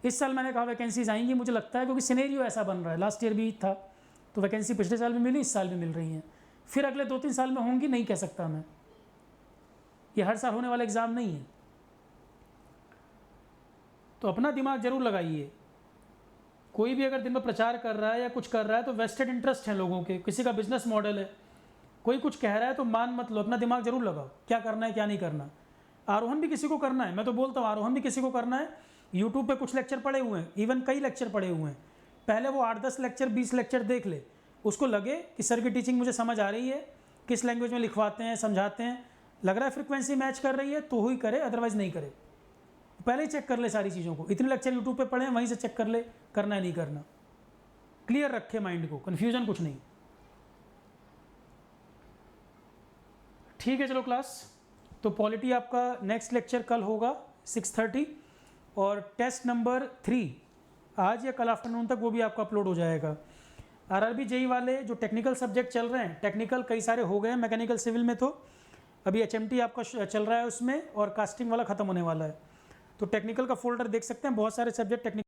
इस साल मैंने कहा वैकेंसीज आएंगी, मुझे लगता है, क्योंकि सिनेरियो ऐसा बन रहा है। लास्ट ईयर भी था तो वैकेंसी पिछले साल भी मिली, इस साल भी मिल रही हैं। फिर अगले 2-3 साल में होंगी, नहीं कह सकता मैं। ये हर साल होने वाला एग्ज़ाम नहीं है। तो अपना दिमाग जरूर लगाइए। कोई भी अगर दिन में प्रचार कर रहा है या कुछ कर रहा है तो वेस्टेड इंटरेस्ट है लोगों के, किसी का बिजनेस मॉडल है। कोई कुछ कह रहा है तो मान मत लो, अपना दिमाग जरूर लगाओ, क्या करना है क्या नहीं करना। आरोहण भी किसी को करना है, मैं तो बोलता हूँ आरोहण भी किसी को करना है। यूट्यूब पे कुछ लेक्चर पड़े हुए हैं, इवन कई लेक्चर पड़े हुए हैं। पहले वो 8-10 लेक्चर 20 लेक्चर देख ले, उसको लगे कि सर की टीचिंग मुझे समझ आ रही है, किस लैंग्वेज में लिखवाते हैं, समझाते हैं, लग रहा है फ्रीक्वेंसी मैच कर रही है तो ही करे, अदरवाइज नहीं करे। पहले ही चेक कर ले सारी चीज़ों को, इतने लेक्चर यूट्यूब पे पढ़े हैं वहीं से चेक कर ले, करना है नहीं करना, क्लियर रखे माइंड को, कन्फ्यूजन कुछ नहीं। ठीक है चलो क्लास, तो पॉलिटी आपका नेक्स्ट लेक्चर कल होगा 6:30 और टेस्ट नंबर 3 आज या कल आफ्टरनून तक वो भी आपका अपलोड हो जाएगा। आरआरबी जेई वाले जो टेक्निकल सब्जेक्ट चल रहे हैं, टेक्निकल कई सारे हो गए हैं मैकेनिकल सिविल में, तो अभी एचएमटी आपका चल रहा है उसमें और कास्टिंग वाला ख़त्म होने वाला है। तो टेक्निकल का फोल्डर देख सकते हैं, बहुत सारे सब्जेक्ट टेक्निकल